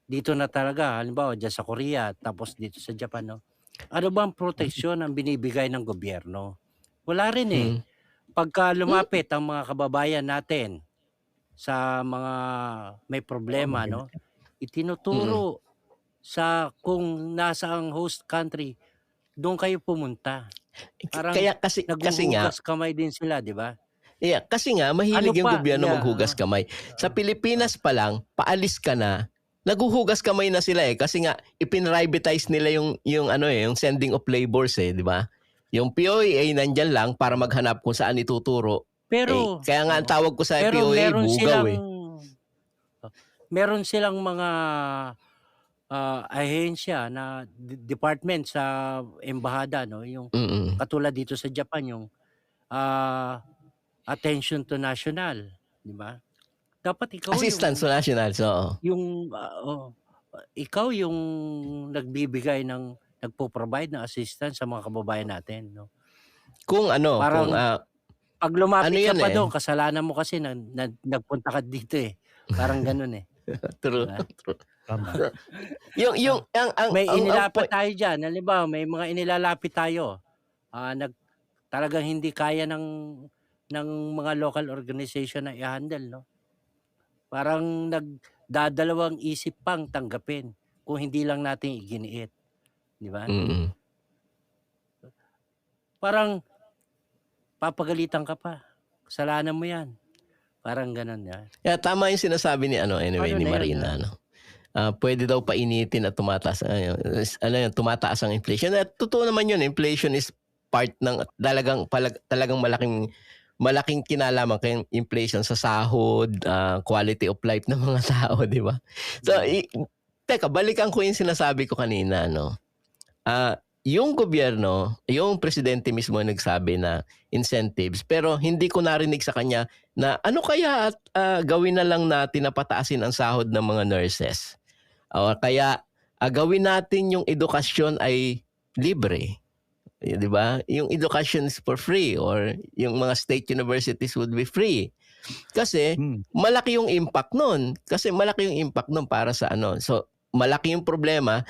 dito na talaga, halimbawa dyan sa Korea, tapos dito sa Japan, no? Ano ba ang proteksyon ang binibigay ng gobyerno? Wala rin eh. Pagka lumapit ang mga kababayan natin sa mga may problema, no? Itinuturo sa kung nasa ang host country, doon kayo pumunta. Parang Kaya kasi nga, naghuhugas kamay din sila, di ba? yeah, kasi nga mahilig Ano yung pa? gobyerno Yeah, maghugas kamay. Sa Pilipinas pa lang, paalis ka na, naghuhugas kamay na sila kasi nga ipinrivatize nila yung ano yung sending of labors di ba? Yung POA nandiyan lang para maghanap kung saan ituturo. Pero Kaya nga ang tawag ko sa pero POA meron bugaw silang meron silang mga ahensya na department sa embahada, no? Yung katulad dito sa Japan, yung attention to national, di ba? Dapat ikaw Assistance to national, so yung ikaw yung nagbibigay ng nagpo-provide ng assistance sa mga kababayan natin, no? Kung ano, Parang kung pag lumapit ano ka yan pa doon, kasalanan mo kasi nagpunta ka dito eh. Parang ganun eh. true, Diba? true. Tama. May inilapit tayo dyan. Halimbawa, may mga inilalapit tayo. Talagang hindi kaya ng mga local organization na i-handle, no? Parang nagdadalawang isip pang tanggapin kung hindi lang natin iginiit. Di ba? Parang papagalitan ka pa. Kasalanan mo yan. Parang ganun yan. Yeah, tama yung sinasabi ni Paano ni na Marina, yan, no? Pwede daw painitin at tumataas tumataas ang inflation. At totoo naman yun, inflation is part ng talagang malaking kinalaman kay inflation sa sahod, quality of life ng mga tao, di ba? So, teka, balikan ko yung sinasabi ko kanina, no? Yung gobyerno, yung presidente mismo nagsabi na incentives, pero hindi ko narinig sa kanya na ano kaya at gawin na lang natin na pataasin ang sahod ng mga nurses. O kaya gawin natin yung edukasyon ay libre. Di ba? Yung education is for free or yung mga state universities would be free. Kasi malaki yung impact nun. Para sa ano. So, malaki yung problema.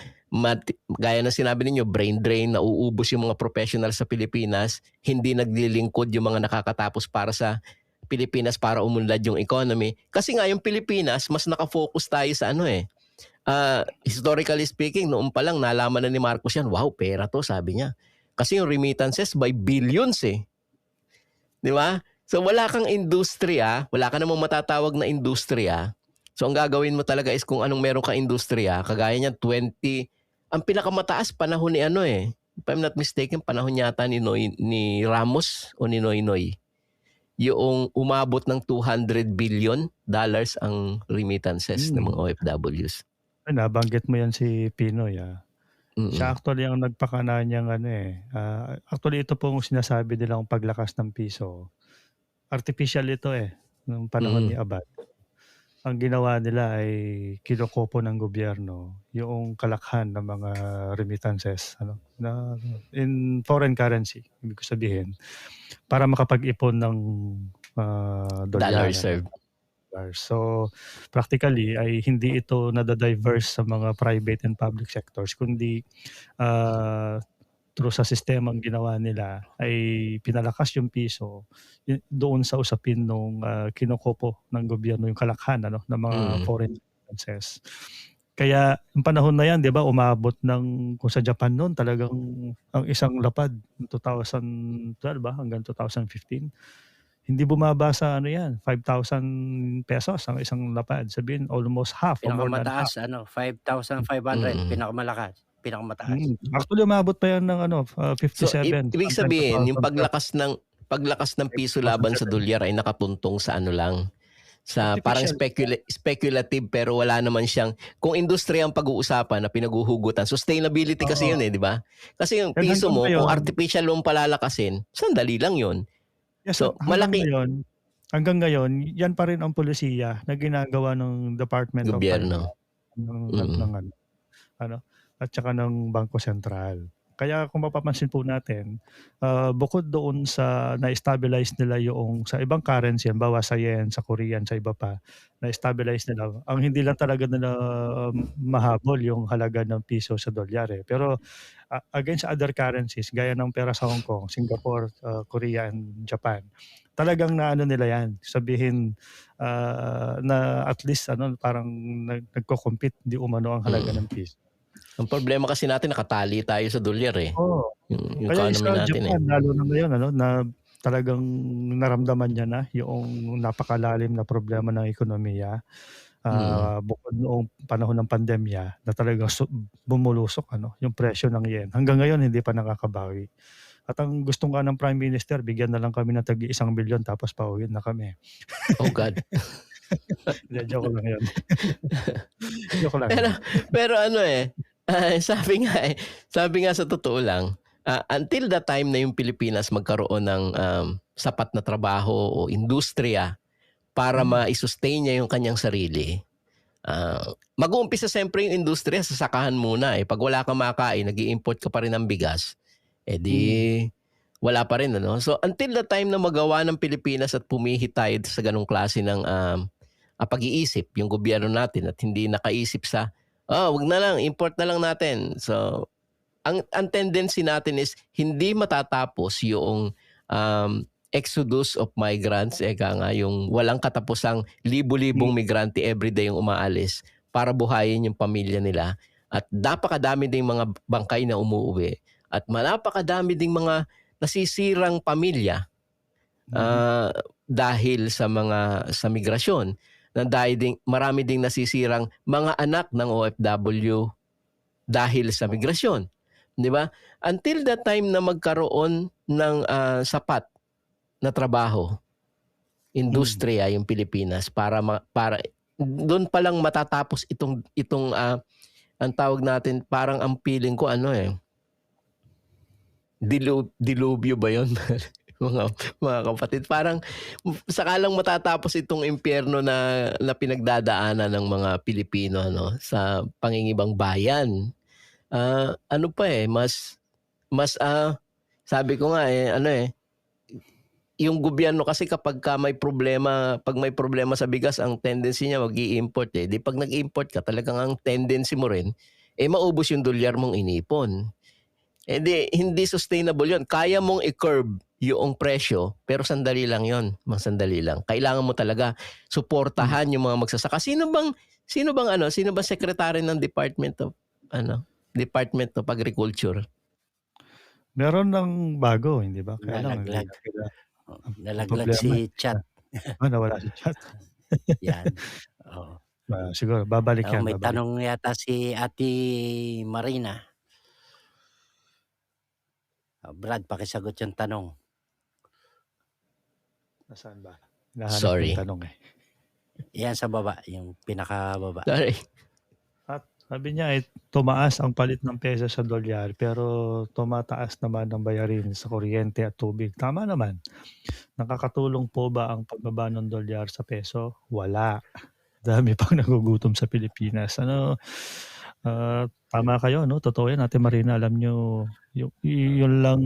Gaya na sinabi ninyo, brain drain, nauubos yung mga professional sa Pilipinas, hindi naglilingkod yung mga nakakatapos para sa Pilipinas para umunlad yung economy. Kasi nga yung Pilipinas, mas nakafocus tayo sa historically speaking, noon pa lang nalaman na ni Marcos yan, wow, pera to, sabi niya. Kasi yung remittances by billions Di ba? So wala kang industriya, wala ka namang matatawag na industriya. So ang gagawin mo talaga is kung anong meron kang industriya, kagaya niyan 20, ang pinakamataas panahon ni if I'm not mistaken, panahon yata ni Ramos o ni Noynoy. Yung umabot ng $200 billion ang remittances ng mga OFWs. Nabanggit mo yan si Pinoy. Siya actually ang nagpakana niyang actually ito pong sinasabi nilang paglakas ng piso. Artificial ito nung panahon ni Abad. Ang ginawa nila ay kinukopo ng gobyerno yung kalakhan ng mga remittances na in foreign currency, ibig ko sabihin, para makapag-ipon ng dollar reserve. So practically ay hindi ito nadadiverse sa mga private and public sectors, kundi through sa sistema ang ginawa nila ay pinalakas yung piso doon sa usapin nung kinukopo ng gobyerno yung kalakhan ng mga foreign remittances. Kaya yung panahon na yan, 'di ba, umabot ng kung sa Japan noon talagang ang isang lapad 2012 hanggang 2015. hindi bumaba sa ano yan, 5,000 pesos ang isang lapad. Sabihin almost half or more than half. Pinakamataas 5,500 Mm. pinakamataas. Actually umabot pa yan ng So 57, ibig sometimes sabihin yung 1,000 paglakas ng piso laban sa 1,007. dolyar ay nakatuntong sa ano lang, sa parang Artificial. speculative, pero wala naman siyang, kung industriya ang pag-uusapan na pinaguhugutan, sustainability kasi yun Oo. di ba? Kasi yung And piso hanggang mo, kung ngayon, artificial mong palalakasin, sandali lang yun. yes, So malaki hanggang ngayon, yan pa rin ang polisiya na ginagawa ng Department of gobyerno. Finance, ng ano, at saka ng Bangko Sentral. Kaya kung mapapansin po natin, bukod doon sa na-stabilize nila yung sa ibang currency, halimbawa sa yen, sa Korean, sa iba pa, na-stabilize nila. Ang hindi lang talaga nila mahabol yung halaga ng piso sa dolyar eh. Pero against other currencies, gaya ng pera sa Hong Kong, Singapore, Korea, and Japan, talagang naano nila yan. Sabihin na at least parang nagko-compete di umano ang halaga ng piso. Ang problema kasi natin, nakatali tayo sa dolyar eh. Oo. Yung Kaya economy sa natin Japan, lalo na ngayon, na talagang naramdaman niya na yung napakalalim na problema ng ekonomiya. Bukod noong panahon ng pandemya na talagang bumulusok yung presyo ng yen. Hanggang ngayon, hindi pa nakakabawi. At ang gusto nga ng Prime Minister, bigyan na lang kami ng tagi 1 bilyon tapos pauwi na kami. Oh God. Joke lang yun. Joke lang. Pero sabi nga sa totoo lang, until the time na yung Pilipinas magkaroon ng sapat na trabaho o industriya para ma-sustain niya yung kanyang sarili, mag-uumpisa siyempre yung industriya sa sakahan muna eh. Pag wala kang makain, nag-i-import ka pa rin ng bigas, wala pa rin. So until the time na magawa ng Pilipinas at pumihit tayo sa ganung klase ng pag-iisip, yung gobyerno natin, at hindi nakaisip sa wag na lang, import na lang natin. So ang tendency natin is hindi matatapos yung exodus of migrants, yung walang katapusang libo-libong migrante everyday yung umaalis para buhayin yung pamilya nila. At napakadami ding mga bangkay na umuuwi. At napakadami ding mga nasisirang pamilya dahil sa migrasyon. Marami ding nasisirang mga anak ng OFW dahil sa migrasyon. Di ba? Until the time na magkaroon ng sapat na trabaho, industriya yung Pilipinas para doon pa lang matatapos itong ang tawag natin, parang ang feeling ko dilubyo ba yun? mga kapatid, parang sakalang matatapos itong impyerno na pinagdadaanan ng mga Pilipino sa pangingibang bayan. Mas sabi ko nga yung gobyerno kasi kapag may problema sa bigas, ang tendency niya mag-i-import eh. Di pag nag-import ka, talagang ang tendency mo rin maubos yung dolyar mong inipon. Hindi sustainable yun. Kaya mong i-curb yung presyo, pero sandali lang yun. Sandali lang. Kailangan mo talaga suportahan yung mga magsasaka. Sino bang secretary ng Department of Agriculture? Meron ng bago, hindi ba? Kaya Nalaglag. Nalaglag problema. si Chat. Nawala si Chat. Yan. Oo. Siguro, babalik yan. May tanong yata si Ate Marina. Brad, pakisagot yung tanong. Nasaan ba? Sorry. Tanong Yan sa baba, yung pinakababa. Sorry. At sabi niya tumaas ang palit ng peso sa dolyar pero tumataas naman ang bayarin sa kuryente at tubig. Tama naman. Nakakatulong po ba ang pagbaba ng dolyar sa peso? Wala. Dami pang nagugutom sa Pilipinas. Tama kayo, totoo yan. Ate Marina, alam nyo, yun lang.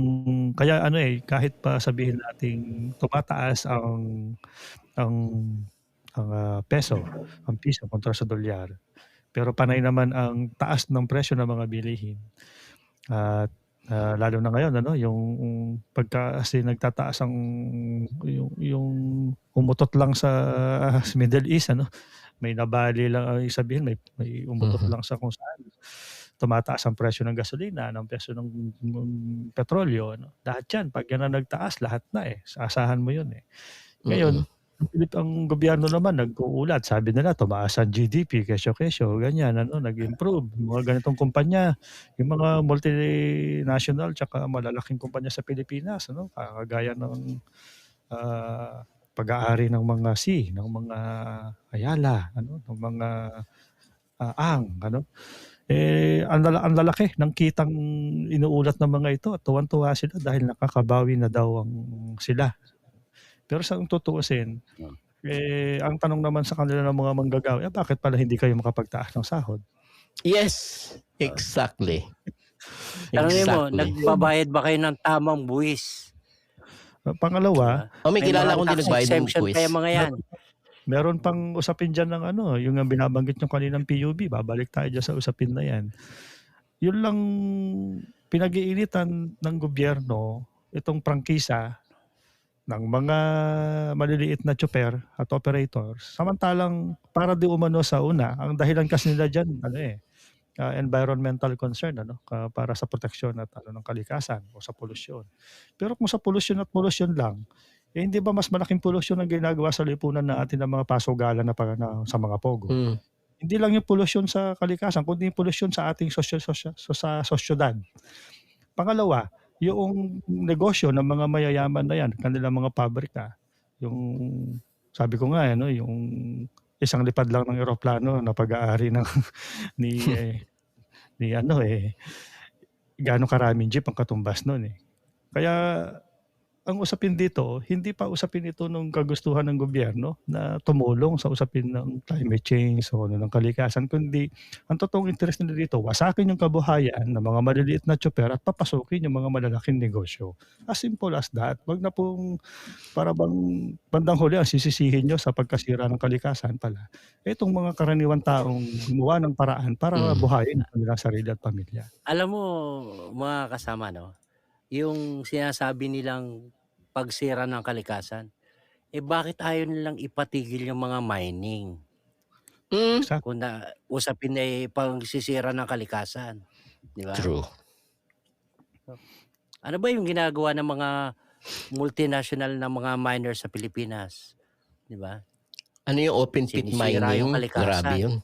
Kaya kahit pa sabihin natin tumataas ang peso, ang piso kontra sa dolyar, pero panay naman ang taas ng presyo ng mga bilihin. At lalo na ngayon, yung pagka kasi nagtataas ang yung umutot lang sa Middle East, may nabali lang sabihin, may umutot lang sa kung saan. Tumataas ang presyo ng gasolina, ng presyo ng petrolyo. Lahat yan, pag yan na nagtaas, lahat na asahan mo yun Ngayon, ang gobyerno naman nag-uulat. Sabi nila tumaas ang GDP, kesyo-kesyo, ganyan, nag-improve. Mga ganitong kumpanya, yung mga multinational tsaka malalaking kumpanya sa Pilipinas, kagaya ng pag-aari ng mga ng mga Ayala, ng mga Ang, ang lalaki ng kitang inuulat ng mga ito at tuwan-tuwa sila dahil nakakabawi na daw sila. Pero sa tutuusin, ang tanong naman sa kanila ng mga manggagawa, bakit pala hindi kayo makapagtaas ng sahod? Yes, exactly. Tanungin mo, Exactly. nagbabayad ba kayo ng tamang buwis? Pangalawa, May kilala akong mga din tax nagbayad ng exemption buwis. kaya mga yan. meron pang usapin dyan ng yung binabanggit nyo kaninang PUB, babalik tayo dyan sa usapin na yan. Yun lang pinag-iinitan ng gobyerno, itong prangkisa ng mga maliliit na tsuper at operators. Samantalang para di umano sa una, ang dahilan kasi nila dyan, environmental concern, para sa proteksyon at ng kalikasan o sa polusyon. Pero kung sa polusyon at polusyon lang, hindi ba mas malaking polusyon ang ginagawa sa lipunan natin ng mga pasugalan sa mga pogo? Hindi lang yung polusyon sa kalikasan, kundi yung polusyon sa ating sa sosyedad. Pangalawa, yung negosyo ng mga mayayaman na yan, kanilang mga pabrika, yung sabi ko nga, yung isang lipad lang ng eroplano na pag-aari ng ni gaano karaming jeep ang katumbas noon. Kaya ang usapin dito, hindi pa usapin ito ng kagustuhan ng gobyerno na tumulong sa usapin ng climate change o ng kalikasan, kundi ang totoong interest nila dito, wasakin yung kabuhayan ng mga maliliit na tsuper at papasukin yung mga malalaking negosyo. As simple as that. Wag na pong para bang bandang huli ang sisisihin nyo sa pagkasira ng kalikasan pala. Itong mga karaniwang taong gumawa ng paraan para buhayin ang kanilang sarili at pamilya. Alam mo, mga kasama, yung sinasabi nilang pagsira ng kalikasan, bakit ayaw nilang ipatigil yung mga mining? Exactly. Kung usapin pagsisira ng kalikasan. Di ba? True. Ano ba yung ginagawa ng mga multinational na mga miners sa Pilipinas? Di ba? Ano yung open pit Sinisira yung mining? kalikasan. Grabe yun.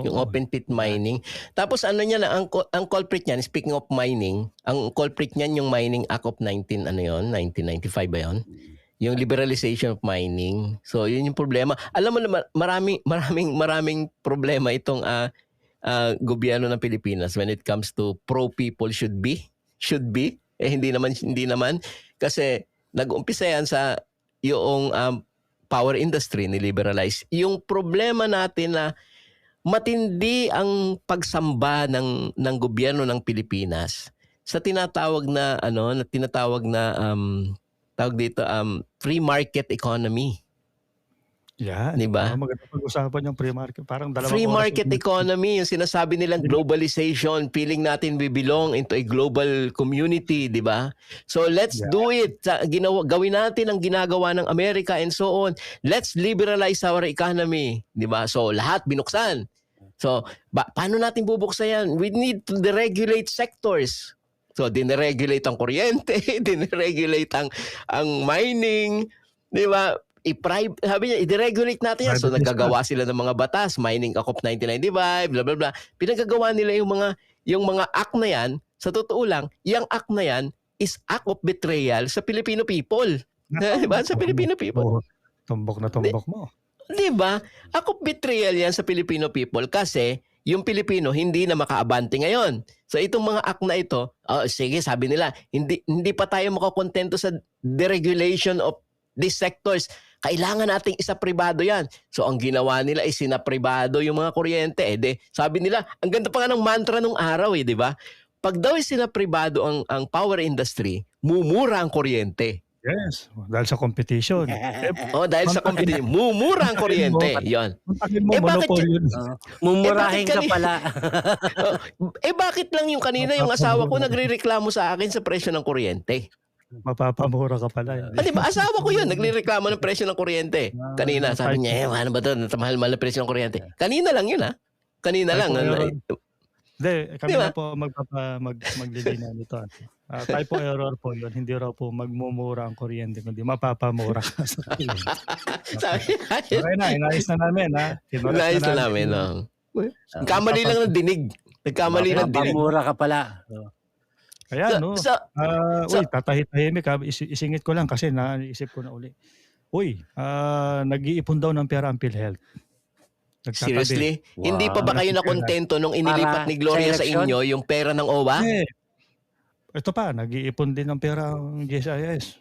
Yung Oo. open pit mining. Tapos ano niya na ang culprit niyan, speaking of mining, ang culprit niyan yung Mining Act of 1995 ba yun? Yung liberalization of mining. So yun yung problema. Alam mo naman maraming problema itong gobyerno ng Pilipinas when it comes to pro people should be. Hindi naman kasi nag-umpisa yan sa yung power industry ni liberalize. Yung problema natin na matindi ang pagsamba ng gobyerno ng Pilipinas sa tinatawag na tawag dito free market economy. Yan. Diba? Maganda pag-usapan yung free market. Parang dalawang Free oras market economy, yung sinasabi nilang globalization, feeling natin we belong into a global community, di ba? So let's do it. Gawin natin ang ginagawa ng Amerika and so on. Let's liberalize our economy, di ba? So lahat binuksan. So paano natin bubuksan yan? We need to deregulate sectors. So dineregulate ang kuryente, dineregulate ang mining, di ba? Sabi niya, i-deregulate natin yan. So nagkagawa sila ng mga batas, Mining Act of 1995, blah blah blah. Pinagagawa nila yung mga act na yan. Sa totoo lang, yung act na yan is act of betrayal sa Filipino people. Diba? Sa Filipino people. Tumbok mo. Diba? Act of betrayal yan sa Filipino people kasi yung Pilipino hindi na makaabante ngayon. So itong mga act na ito, sige, sabi nila, hindi pa tayo makakontento sa deregulation of these sectors. Kailangan nating isa-pribado yan. So ang ginawa nila ay sinapribado yung mga kuryente. Sabi nila, ang ganda pa nga ng mantra nung araw di ba? Pag daw sinapribado ang power industry, mumura ang kuryente. Yes, dahil sa competition. Dahil sa competition, mumura ang kuryente. Yon. Mumurahin ka pala. Bakit lang yung kanina yung asawa ko nagrereklamo sa akin sa presyo ng kuryente? Mapapamura ka pala. Diba? Asawa ko yun, nagrereklamo ng presyo ng kuryente. Kanina, sabi niya, ano ba ito? Mahal-mahal na presyo ng kuryente. Kanina lang yun, Kanina lang. Hindi, kami Di ba? na po maglilinaw nito. Typo error po yun. Hindi raw po magmumura ang kuryente, kundi mapapamura ka sa kuryente. Sabi Okay na, inayos na namin, ha? Kinulat Nais na na namin. namin. yung- Kamali lang ng dinig. Nagkamali ng dinig. Mapamura ka pala. Oh. Kaya, no? So, Uy, tatahimik ha. Isingit ko lang kasi naisip ko na uli. Uy, nag-iipon daw ng pera ang PhilHealth. Nagtatabi. seriously? Hindi pa ba kayo nakontento nung inilipat Para ni Gloria sa sa eleksyon? inyo yung pera ng OWA? Eh, ito pa, nag-iipon din ng pera ang GSIS.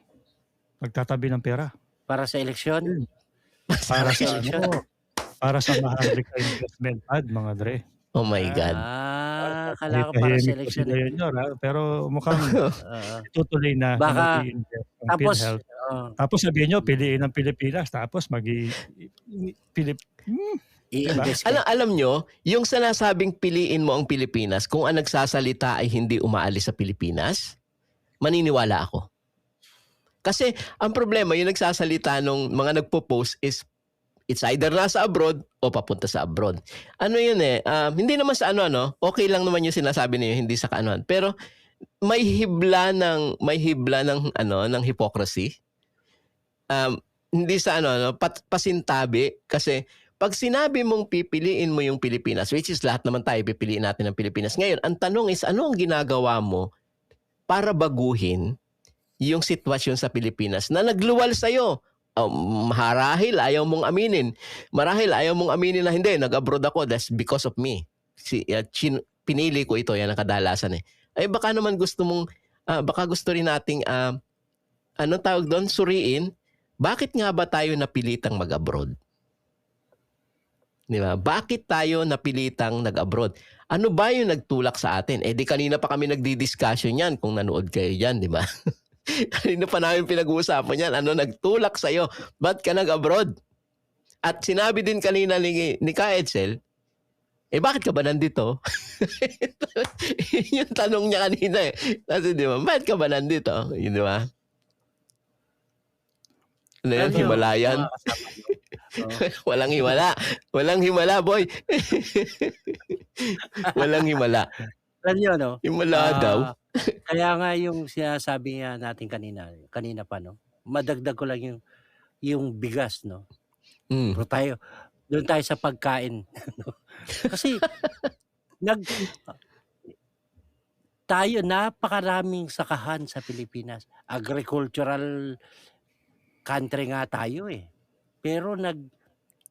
Nagtatabi ng pera. Para sa eleksyon? Para sa eleksyon. para sa Maharlika Investment Fund, mga Dre. Oh my God. Akala ko para sa Tahimik po eleksyon. sila yun, ha? Pero mukhang itutuloy na Baka- mag-i-invest ang Tapos, PhilHealth. Tapos sabihin nyo, piliin ang Pilipinas. Tapos i-invest ka. Alam nyo, yung sinasabing piliin mo ang Pilipinas, kung ang nagsasalita ay hindi umaalis sa Pilipinas, maniniwala ako. Kasi ang problema, yung nagsasalita nung mga nagpo-post is it's either nasa abroad o papunta sa abroad. Ano yun hindi naman sa okay lang naman yung sinasabi niyo, hindi sa kaanoan. Pero may hibla ng ng hypocrisy. Hindi sa pasintabi kasi pag sinabi mong pipiliin mo yung Pilipinas, which is lahat naman tayo pipiliin natin ng Pilipinas. Ngayon, ang tanong is ano ang ginagawa mo para baguhin yung sitwasyon sa Pilipinas na nagluwal sa'yo? Marahil ayaw mong aminin. Marahil ayaw mong aminin na hindi, nag-abroad ako, that's because of me. Pinili ko ito, yan ang kadalasan Ay baka naman gusto mong, baka gusto rin nating, anong tawag doon, suriin, bakit nga ba tayo napilitang mag-abroad? Di ba? Bakit tayo napilitang nag-abroad? Ano ba yung nagtulak sa atin? Di kanina pa kami nagdi-discussion yan kung nanood kayo yan, di ba? Kanina pa namin pinag-uusapan yan. Ano nagtulak sa'yo? Ba't ka nag-abroad? At sinabi din kanina ni Ka Edsel, bakit ka ba nandito? Yung tanong niya kanina Kasi di ba, bakit ka ba nandito? Yun, di ba? Ano yan? Himalayan? Walang himala. Walang himala, boy. Walang himala. Alam nyo, no? Himala daw. Kaya nga yung sinasabi nga natin kanina pa, no? Madagdag ko lang yung bigas, no? Pero doon tayo sa pagkain. Kasi, tayo, napakaraming sakahan sa Pilipinas. Agricultural country nga tayo Pero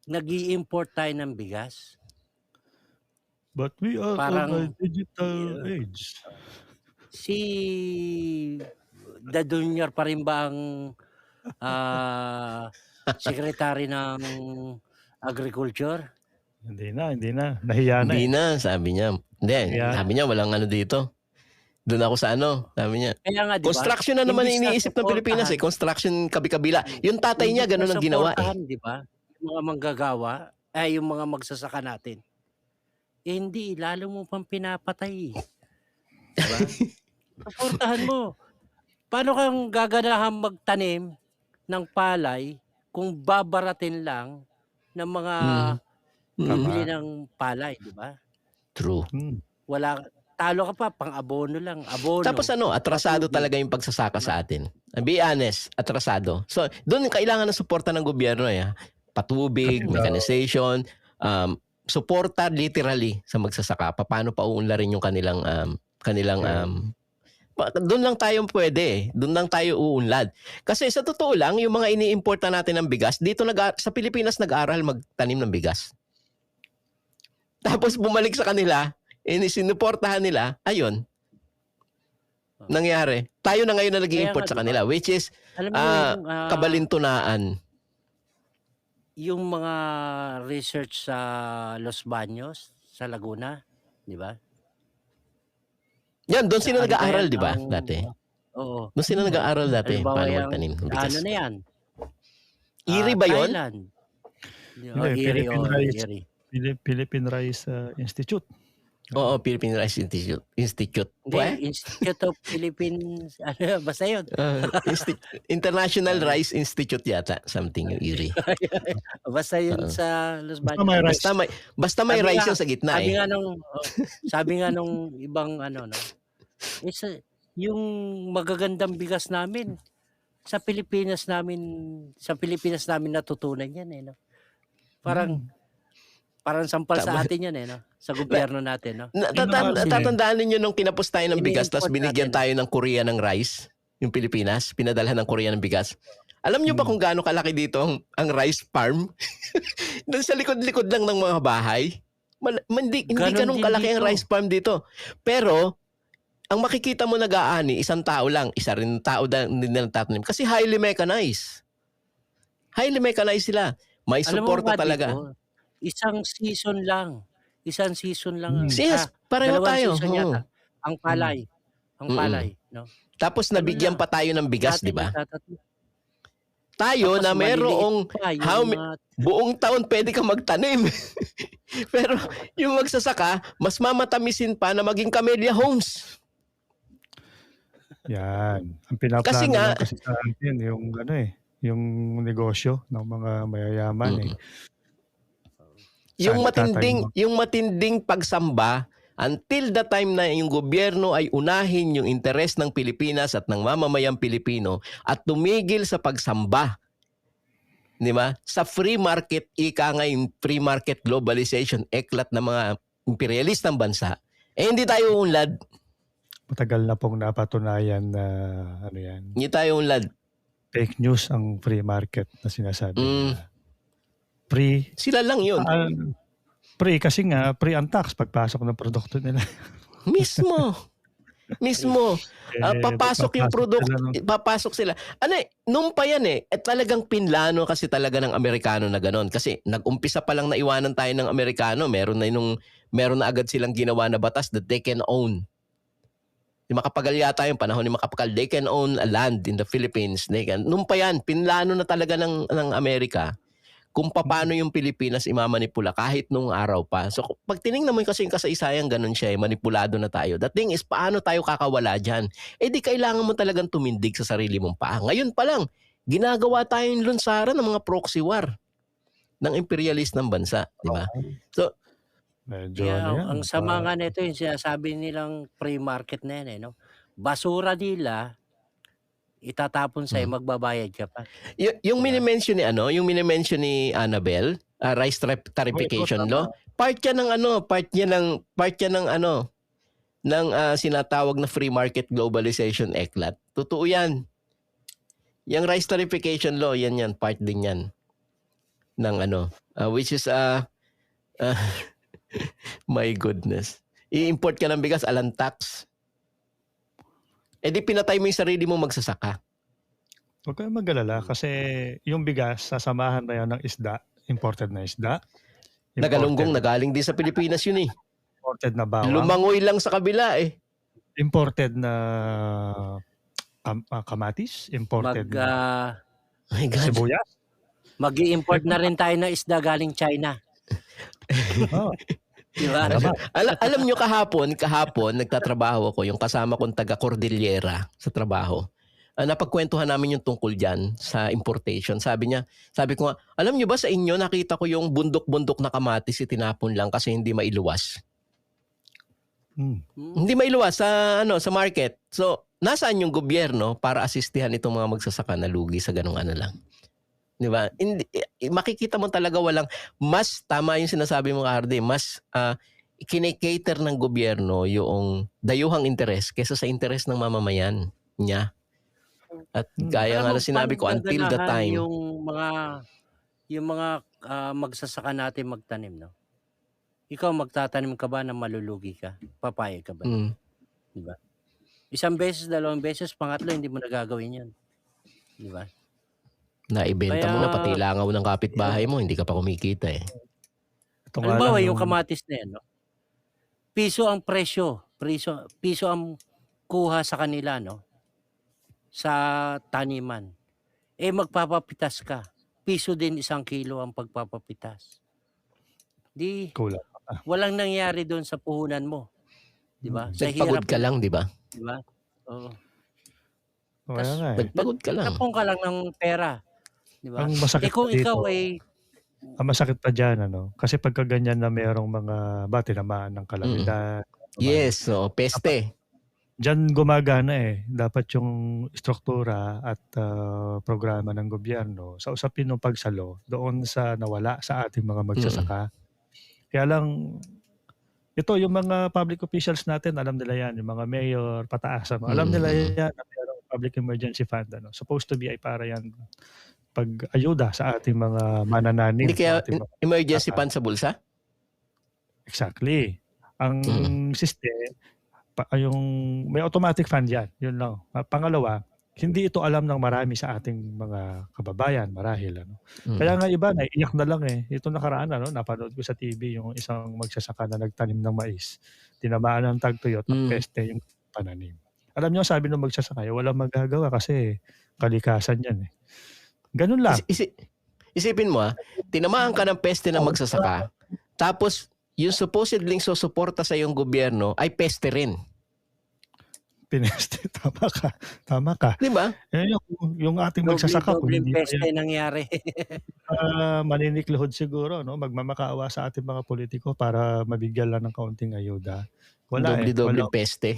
nag-i-import tayo ng bigas. But we are Parang, on a digital age. Si Dadunyar pa rin ba ang secretary ng agriculture? Hindi na. Nahiya na. Hindi na, sabi niya. Hindi, sabi niya, walang dito. Doon ako sa sabi niya. Kaya nga, diba? Construction na naman Imbis na iniisip ng Pilipinas Construction kabi-kabila. Yung tatay niya, ganun ang ginawa Diba? Yung mga manggagawa, yung mga magsasaka natin. Hindi, lalo mo pang pinapatay. Diba? Suportahan mo. Paano kang gaganahan magtanim ng palay kung babaratin lang ng mga bibili ng palay, di ba? True. Wala, talo ka pa, pang-abono lang. Abono. Tapos atrasado talaga yung pagsasaka sa atin. Be honest, atrasado. So, doon kailangan ng suporta ng gobyerno patubig, mechanization, suporta literally sa magsasaka. Paano pa uunlarin yung kanilang doon lang tayo pwede. Doon lang tayo uunlad. Kasi sa totoo lang, yung mga iniimporta natin ng bigas, dito sa Pilipinas nag-aral magtanim ng bigas. Tapos bumalik sa kanila, sinuportahan nila, ayun. Nangyari. Tayo na ngayon na nag-i-import sa kanila, which is kabalintunaan. Yung mga research sa Los Baños, sa Laguna, di ba? Yan, doon sila nag-aaral, di ba? Dati. Oo. Doon sila nag-aaral dati. Paano magtanim ng bigas. Ano na yan? Iri ba yun? Thailand. Hindi, Philippine Rice Institute. Oo, Philippine Rice Institute. Pwe? Hindi, Institute of Philippines, ano, basta yun. International Rice Institute yata, something yung IRI. Basta yun Oo. sa Los Basta Baños. may rice. Basta may Sabi rice nga- yung sa gitna Sabi eh. nga nung, sabi nga nung ibang ano, no, yung magagandang bigas namin, sa Pilipinas namin natutunan yan eh, no? Parang sampal sa Tama. atin yan eh, no? Sa gobyerno natin, no? Tatandaan ninyo nung kinapos tayo ng bigas tapos Ini-import binigyan natin. tayo ng Korea ng rice, yung Pilipinas, pinadalhan ng Korea ng bigas. Alam nyo ba kung gaano kalaki dito ang rice farm? Doon sa likod-likod lang ng mga bahay. Hindi Ganon ganun din kalaki ang dito. rice farm dito. Pero, ang makikita mo nag-aani, isang tao lang. Isa rin tao din na tatanim. Kasi highly mechanized. Highly mechanized sila. May Alam mo suporta ba talaga. dito, isang season lang. Yes, pareho dalawang tayo. season Oo. yata. Ang palay. Ang Mm-mm. palay, no? Tapos Ano nabigyan lang, pa tayo ng bigas, Natin di ba? nagtatatlo. Tayo Tapos na maliliit merong pa yung buong taon pwede ka magtanim. Pero yung magsasaka, mas mamatamisin pa na maging Camellia Homes. Yan. Ang pinaplano Kasi nga- lang kasi sa atin yung ano eh, yung negosyo ng mga mayayaman eh. Yung Saan matinding pagsamba until the time na yung gobyerno ay unahin yung interes ng Pilipinas at ng mamamayang Pilipino at tumigil sa pagsamba. Di ba? Sa free market, ika nga yung free market globalization, eklat ng mga imperialistang bansa, hindi tayo unlad. Matagal na pong napatunayan na ano yan, Hindi tayo unlad. fake news ang free market na sinasabi nila. Free, Sila lang yun. free kasi nga, free ang tax pagpasok ng produkto nila. Mismo. Papasok yung produkto, sila ng- papasok sila. Ano nung pa yan talagang pinlano kasi talaga ng Amerikano na ganon. Kasi nag-umpisa pa lang na iwanan tayo ng Amerikano, meron na agad silang ginawa na batas that they can own. Yung Makapagal yata yung panahon ni Makapagal, they can own a land in the Philippines. Nung pa yan, pinlano na talaga ng Amerika kung paano yung Pilipinas imamanipula kahit nung araw pa. So pag tinignan mo kasi yung kasaysayan, ganun siya manipulado na tayo. The thing is, paano tayo kakawala dyan? Di kailangan mo talagang tumindig sa sarili mong paa. Ngayon pa lang, ginagawa tayong lunsaran ng mga proxy war ng imperialist ng bansa. Di ba? So, Medyo Yeah, ano yan. ang sama nga nito yung sinasabi nilang free market na yan no? Basura nila, itatapon sa'yo, magbabayad ka pa. yung minimension ni Annabel, rice tarification law, part yan ng sinatawag na free market globalization eklat. Totoo yan. Yung rice tarification law, yan part din yan ng which is my goodness. I-import ka ng bigas, alang tax. Di pinatay mo yung sarili mo magsasaka. Huwag kayong mag-alala kasi yung bigas, sasamahan na yan ng isda, imported na isda. Nagalunggong, nagaling din sa Pilipinas yun Imported na bawang. Lumangoy lang sa kabila Imported na kamatis. Imported na My God. sibuyas. Mag-i-import na rin tayo ng isda galing China. Oh, Di ba? Alam nyo kahapon nagtatrabaho ako, yung kasama kong taga Cordillera sa trabaho. Napagkwentuhan namin yung tungkol dyan sa importation. Sabi ko nga, alam nyo ba sa inyo nakita ko yung bundok-bundok na kamatis itinapon lang kasi hindi mailuwas. Hindi mailuwas sa market. So, nasaan yung gobyerno para asistihan itong mga magsasaka na lugi sa ganung lang? Di ba? Makikita mo talaga mas tama yung sinasabi mo, Hardy, mas kinikater ng gobyerno yung dayuhang interes kaysa sa interes ng mamamayan niya. At kaya nga na sinabi ko, until the time. Yung mga magsasaka natin magtanim, no? Ikaw magtatanim ka ba na malulugi ka? Papayag ka ba? Di ba? Isang beses, dalawang beses, pangatlo, hindi mo nagagawin yan. Di ba? Naibenta mo na pati langaw ng kapitbahay mo, hindi ka pa kumikita Halimbawa, yung kamatis na yan, no? Piso ang presyo. Piso ang kuha sa kanila, no? Sa taniman. Magpapapitas ka. Piso din 1 kilo ang pagpapapitas. Di, kulang. walang nangyari doon sa puhunan mo. Di ba? Sa Nagpagod hirap ka lang, di ba? Di ba? Oo. Kaya Tas nga eh. Nagpagod ka lang. tapon ka lang ng pera. Di ba? Ang masakit Kung pa dito, ikaw ay ang masakit pa dyan, kasi pagka ganyan na mayroong mga tinamaan ng kalamidad, Yes, so peste. diyan gumagana dapat yung struktura at programa ng gobyerno sa usapin ng pagsalo doon sa nawala sa ating mga magsasaka. Kaya lang, ito yung mga public officials natin, alam nila yan, yung mga mayor, pataas, alam nila yan na mayroong public emergency fund. Supposed to be ay para yan pag-ayuda sa ating mga manananim. Hindi kaya sa ating mga emergency magsasaka. fund sa bulsa? Exactly. Ang system, yung may automatic fund yan. Yun lang. Pangalawa, hindi ito alam ng marami sa ating mga kababayan marahil. Kaya nga iba, naiiyak na lang Ito nakaraan, napanood ko sa TV yung isang magsasaka na nagtanim ng mais. Tinamaan ng tagtuyot at peste yung pananim. Alam niyo, sabi ng magsasaka, walang magagawa kasi kalikasan yan Ganun lang. Isipin mo tinamaan ka ng peste ng magsasaka, tapos yung supposedly susuporta sa iyong gobyerno ay peste rin. Pineste, tama ka. Di ba? Yung ating magsasaka, kung doble hindi pa peste yan, nangyari. maninikluhod siguro, magmamakaawa sa ating mga politiko para mabigyan lang ng kaunting ayuda. Wala Doble Wala. peste.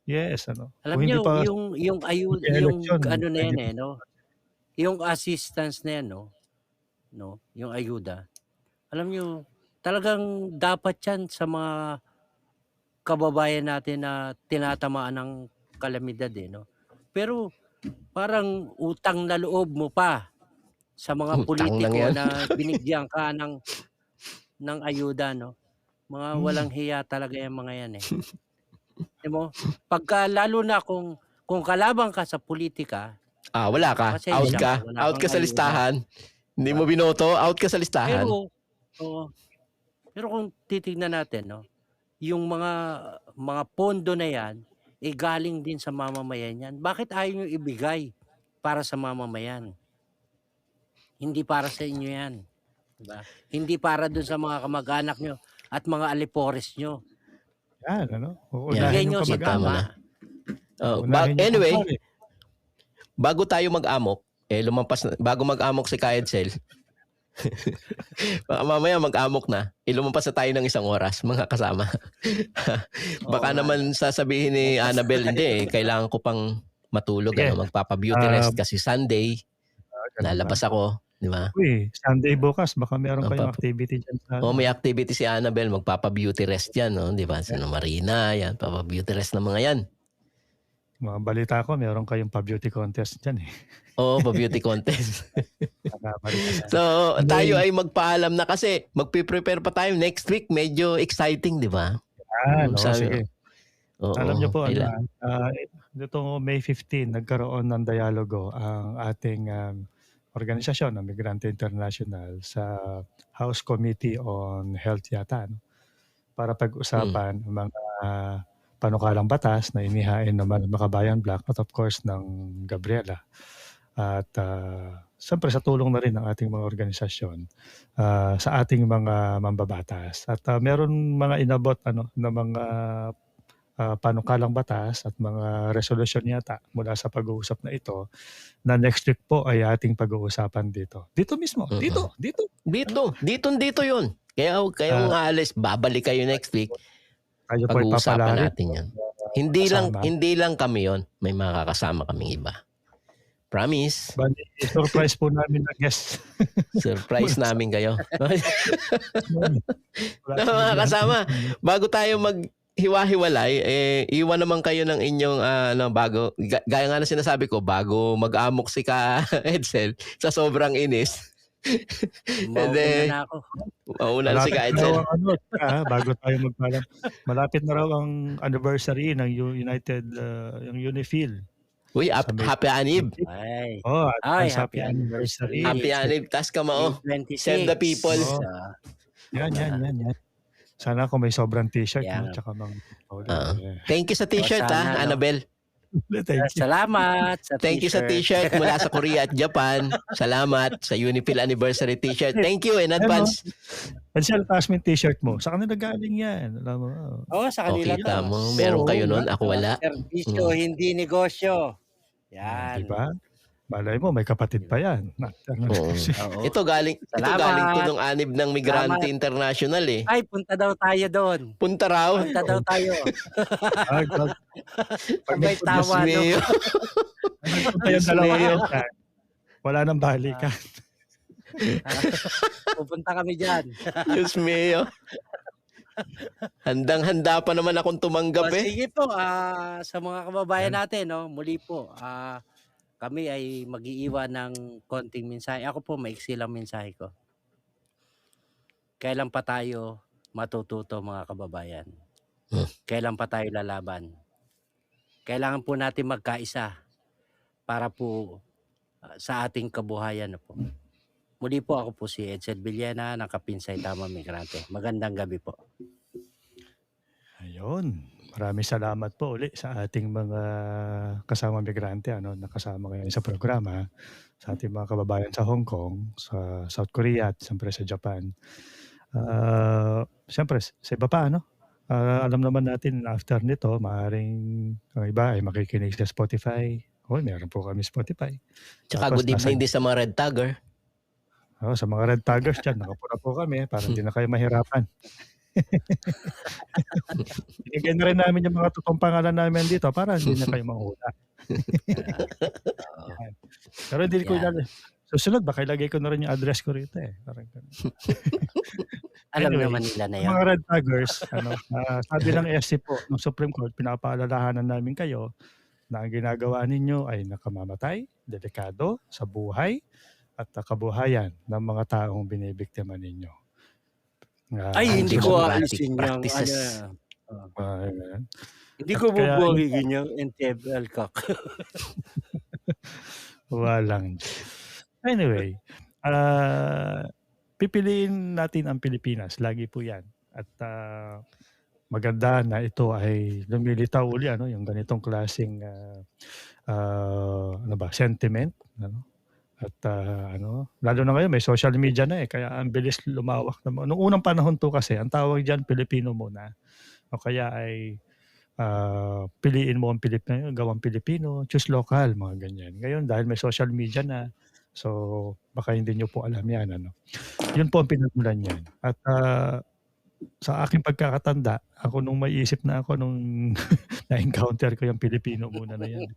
Yes, Alam Kung hindi niyo, pa yung election, ano na pwede yan yung assistance na yan, yung ayuda. Alam niyo, talagang dapat yan sa mga kababayan natin na tinatamaan ng kalamidad Pero parang utang na loob mo pa sa mga Utang lang politiko yan. na binigyan ka ng ayuda, Mga walang hiya talaga yung mga yan Di mo? Pagka lalo na kung kalaban ka sa politika, Wala ka. pasensya Out na, ka. wala Out kang ka sa ayuda. listahan. Hindi mo binoto, out ka sa listahan. Pero kung titignan natin, yung mga pondo na yan, galing din sa mamamayan yan. Bakit ayaw nyo ibigay para sa mamamayan? Hindi para sa inyo yan. Diba? Hindi para dun sa mga kamag-anak nyo at mga alipores nyo. Yan, Bigay Unahin nyo yung si kamag-anak. tama. Unahin yung Anyway, kumpare. bago tayo mag-amok, bago mag-amok si Kaedsel, mamaya mag-amok na, lumampas na tayo ng 1 oras, mga kasama. Baka naman sasabihin ni Annabel, hindi kailangan ko pang matulog, Sige. magpapa-beauty rest kasi Sunday, lalabas ako, di ba? Uy, Sunday bukas, baka meron kayong activity dyan sa May activity si Annabel, magpapa-beauty rest yan, di ba? Sino Marina, yan, papa-beauty rest ng mga yan. mga balita ko, meron kayong pa-beauty contest dyan Oo, pa-beauty contest. So, tayo ay magpaalam na kasi magpe-prepare pa tayo next week. Medyo exciting, di ba? Sige. Oo, Alam niyo po, nitong May 15, nagkaroon ng dialogo ang ating organisasyon ng Migrante International sa House Committee on Health yata, para pag-usapan ang mga panukalang batas na inihain naman ng Makabayan Black at of course ng Gabriela. At siyempre sa tulong na rin ng ating mga organisasyon sa ating mga mambabatas. At meron mga inabot na mga panukalang batas at mga resolusyon yata mula sa pag-uusap na ito na next week po ay ating pag-uusapan dito. Dito mismo. Dito yun. Kaya kung aalis, babalik kayo next week. Pag-uusapan natin yan. Hindi lang kami yon, may makakasama kaming iba. Promise. Surprise po namin na guest. Surprise namin kayo. Mga kasama, bago tayo maghiwa-hiwalay, iwan naman kayo ng inyong bago, gaya nga na sinasabi ko, bago mag-amok si Ka-Edsel sa sobrang inis. Mauna na si Ka-Edsel. Bago tayo magpalam. Malapit na raw ang anniversary ng United, yung UNIFIL. Uy, happy anib. Happy anniversary. Happy anib. Tas ka mo. Save the people. Yan. Sana kung may sobrang t-shirt. Tsaka Thank you sa t-shirt, Annabel. Thank you. Salamat sa Thank you sa t-shirt. t-shirt mula sa Korea at Japan. Salamat sa Unifil Anniversary t-shirt. Thank you in advance. Ansel, taas mo yung t-shirt mo. Sa kanila galing yan. Alam mo. Oo, sa O, kanila kita to. mo. Meron Oo, kayo nun. Ako wala. Serbisyo, hindi negosyo. Di Yan. ba? Malay mo, may kapatid pa yan. Oo. Oo. Ito galing to nung anib ng Migrante Salamat. International eh. Ay, punta daw tayo doon. Punta raw. Punta daw tayo. Sabay tawa, no? Mio. Nagpunta yung dalawa yan. Wala nang balikan. Pupunta kami dyan. Diyos mio. Handang-handa pa naman akong tumanggap eh. Sige po, sa mga kababayan natin, no, muli po, kami ay mag-iiwan ng konting mensahe. Ako po, maiksi lang mensahe ko. Kailan pa tayo matututo, mga kababayan? Kailan pa tayo lalaban? Kailangan po natin magkaisa para po sa ating kabuhayan. Po. Muli po, ako po si Edsel Villena ng Kapinsay Tama Migrante. Magandang gabi po. Ayun. Maraming salamat po uli sa ating mga kasama migrante nakasama ngayon sa programa, sa ating mga kababayan sa Hong Kong, sa South Korea at siyempre sa Japan. Siyempre sa iba pa alam naman natin after nito maaaring ang iba ay makikinig sa Spotify. Meron po kami Spotify. Tsaka good evening din sa mga Red Tagger. Sa mga Red Taggers dyan, nakapuna po kami para hindi na kayo mahirapan. Binigyan na rin namin yung mga totoong pangalan namin dito para hindi na kayo manghula. Pero hindi ko susunod, baka ilagay ko na rin yung address ko rito eh. Parang Alam Anyway, naman nila na yun. mga Red Taggers, sabi ng SC po ng Supreme Court, pinapaalalahanan namin kayo na ang ginagawa ninyo ay nakamamatay, delikado sa buhay at kabuhayan ng mga taong binibiktima ninyo. Ay, hindi ko Democratic aalisin yung practices. hindi ko bubuhigin yung NTFL kak. Walang. Anyway, pipiliin natin ang Pilipinas. Lagi po yan. At maganda na ito ay lumilitaw uli yung ganitong klaseng sentiment. At lalo na ngayon may social media na kaya ang bilis lumawak naman. Noong unang panahon to kasi, ang tawag diyan Pilipino muna. O kaya ay piliin mo ang Pilipino, gawang Pilipino, choose local, mga ganyan. Ngayon dahil may social media na, so baka hindi niyo po alam yan. Yun po ang pinagmulan niyan. At sa aking pagkakatanda, ako nung maiisip na ako nung na-encounter ko yung Pilipino muna na yan.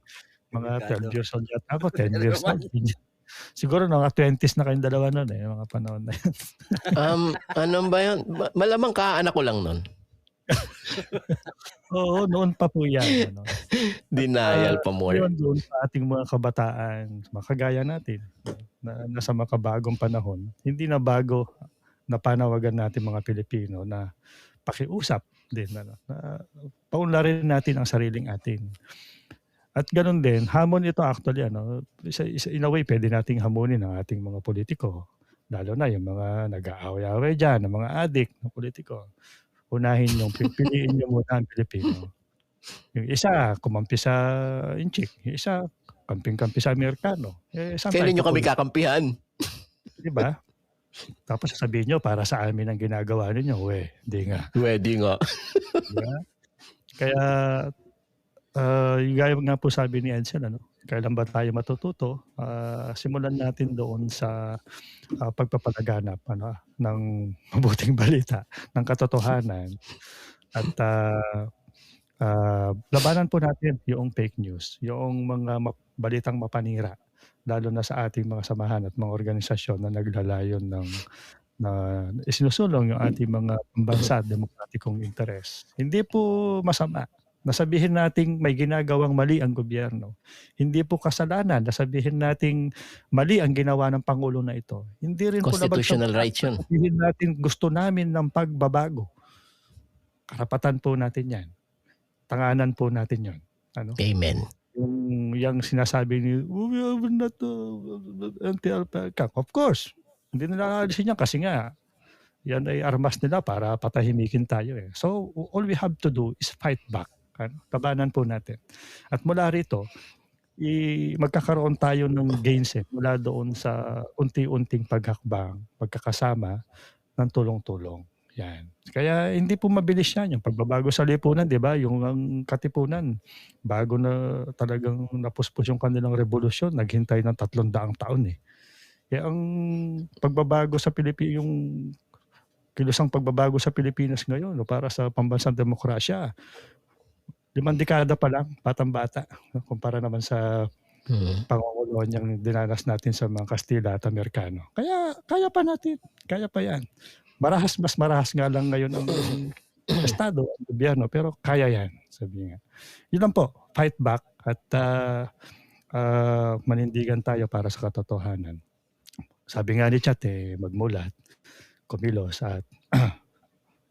Mga 12 years old yata ako, 10 years old. Siguro mga 20s na kayong dalawa nun mga panahon na yan. Ano ba yun? Malamang kaanak ko lang nun. Oo, noon pa po yan. Denial pa more. Yun, doon sa ating mga kabataan, makagaya natin, na nasa makabagong panahon, hindi na bago na panawagan natin mga Pilipino na pakiusap din. Na paunlarin natin ang sariling atin. At ganoon din, hamon ito actually, in a way, pwede nating hamunin ang ating mga politiko. Lalo na yung mga nag-aaway-aaway dyan, ng mga adik ng politiko. Unahin yung pipiliin nyo muna ang Pilipino. Yung isa, kumampi sa Inchik. Yung isa, kamping-kampi sa Amerikano. Kailan nyo kami kakampihan? Diba? Tapos sasabihin nyo, para sa amin ang ginagawa ninyo. Di nga. Di nga. Diba? Kaya, gaya nga po sabi ni Edsel, kailan ba tayo matututo? Simulan natin doon sa pagpapalaganap ng mabuting balita, ng katotohanan. At labanan po natin yung fake news, yung mga balitang mapanira, lalo na sa ating mga samahan at mga organisasyon na naglalayon na isinusulong yung ating mga pambansa at demokratikong interes. Hindi po masama nasabihin nating may ginagawang mali ang gobyerno. Hindi po kasalanan nasabihin nating mali ang ginawa ng Pangulo na ito. Hindi rin constitutional po rights yun. Sabihin natin gusto namin ng pagbabago. Karapatan po natin yan. Tanganan po natin yon. Amen. Yung sinasabi ni, we have not anti-alpaca. Of course, hindi nila alisin yan kasi nga, yan ay armas nila para patahimikin tayo. So, all we have to do is fight back. Tabanan po natin. At mula rito, magkakaroon tayo ng gains mula doon sa unti-unting paghakbang, pagkakasama ng tulong-tulong. Yan. Kaya hindi po mabilis yan. Yung pagbabago sa lipunan, di ba? Yung ang katipunan, bago na talagang napuspos yung kanilang revolusyon, naghintay ng 300 taon eh. Kaya ang pagbabago sa Pilipinas, yung kilusang pagbabago sa Pilipinas ngayon para sa pambansang demokrasya, 5 dekada pa lang, batang-bata, kumpara naman sa pangunguluhan niyang dinanas natin sa mga Kastila at Amerikano. Kaya kaya pa natin, kaya pa yan. Mas marahas nga lang ngayon ang Estado, ang gobyerno, pero kaya yan, sabi nga. Yun lang po, fight back at manindigan tayo para sa katotohanan. Sabi nga ni Chat, magmulat, kumilos at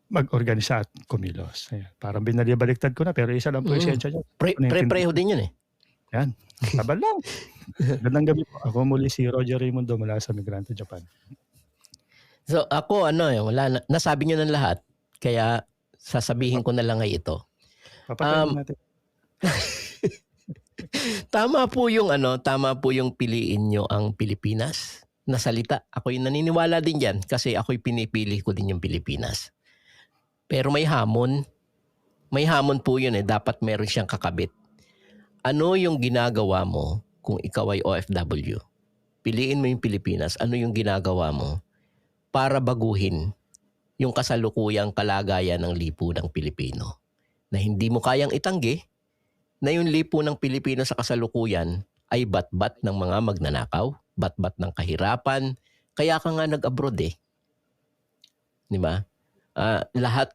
mag-organisa at kumilos. Ayan. Parang binalibaliktad ko na pero isa lang po esensya niya. Pre-preho din yun eh. Yan. Laban lang. Gandang gabi po. Ako muli si Roger Raimundo mula sa Migrante Japan. So ako nasabi niyo ng lahat. Kaya sasabihin ko na lang ay ito. Papatayin natin. Tama po yung piliin nyo ang Pilipinas na salita. Ako yung naniniwala din diyan kasi ako'y pinipili ko din yung Pilipinas. Pero may hamon. May hamon po yun dapat meron siyang kakabit. Ano yung ginagawa mo kung ikaw ay OFW? Piliin mo yung Pilipinas. Ano yung ginagawa mo para baguhin yung kasalukuyang kalagayan ng lipunang Pilipino? Na hindi mo kayang itanggi na yung lipunang Pilipino sa kasalukuyan ay bat-bat ng mga magnanakaw, bat-bat ng kahirapan. Kaya ka nga nag-abroad Di ba? Lahat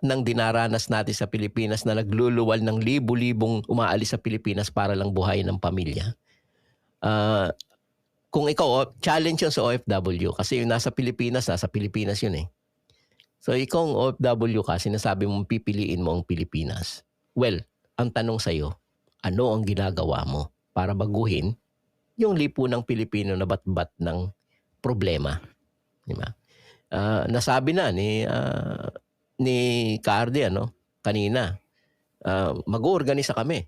ng dinaranas natin sa Pilipinas na nagluluwal ng libu-libong umaalis sa Pilipinas para lang buhayin ng pamilya. Kung ikaw, challenge yun sa OFW kasi yung nasa Pilipinas yun So ikaw ang OFW ka, sinasabi mong pipiliin mo ang Pilipinas. Well, ang tanong sa'yo, ano ang ginagawa mo para baguhin yung lipunang Pilipino na bat-bat ng problema? Di ba? Nasabi na ni Cardi kanina, mag-oorganisa kami.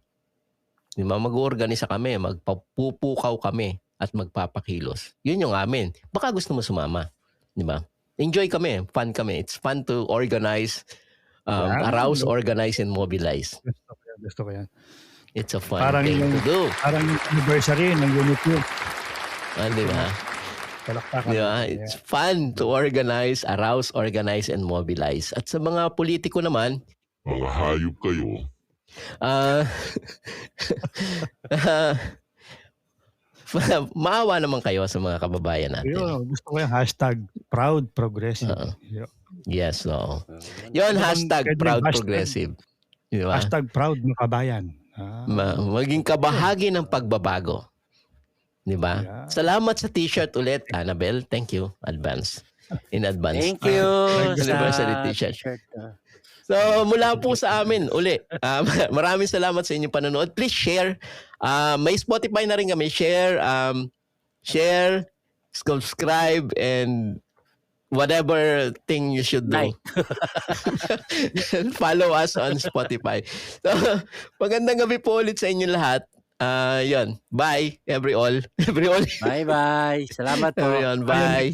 Di ba? Mag-oorganisa kami, magpapupukaw kami at magpapakilos. Yun yung amin. Baka gusto mo sumama. Di ba? Enjoy kami, fun kami. It's fun to organize, arouse, organize, and mobilize. Gusto ko yan. It's a fun thing to do. Parang yung anniversary ng Unity. Di ba? Palakpakan. Di ba? It's fun to organize, arouse, organize, and mobilize. At sa mga politiko naman, Mga hayop kayo. maawa naman kayo sa mga kababayan natin. Gusto ko yung #proud progressive. Yes, so. Yun, #proud progressive. Di ba? #proud makabayan. Maging kabahagi ng pagbabago. Di ba? Yeah. Salamat sa t-shirt ulit, Annabelle. Thank you. In advance. Thank you Anniversary t-shirt. So, mula po sa amin, uli. Maraming salamat sa inyong panonood. Please share. May Spotify na rin kami. Share, subscribe, and whatever thing you should do. Follow us on Spotify. So, magandang gabi po ulit sa inyo lahat. Yun. Bye, everyone. Bye-bye. Salamat po. Everyone, bye.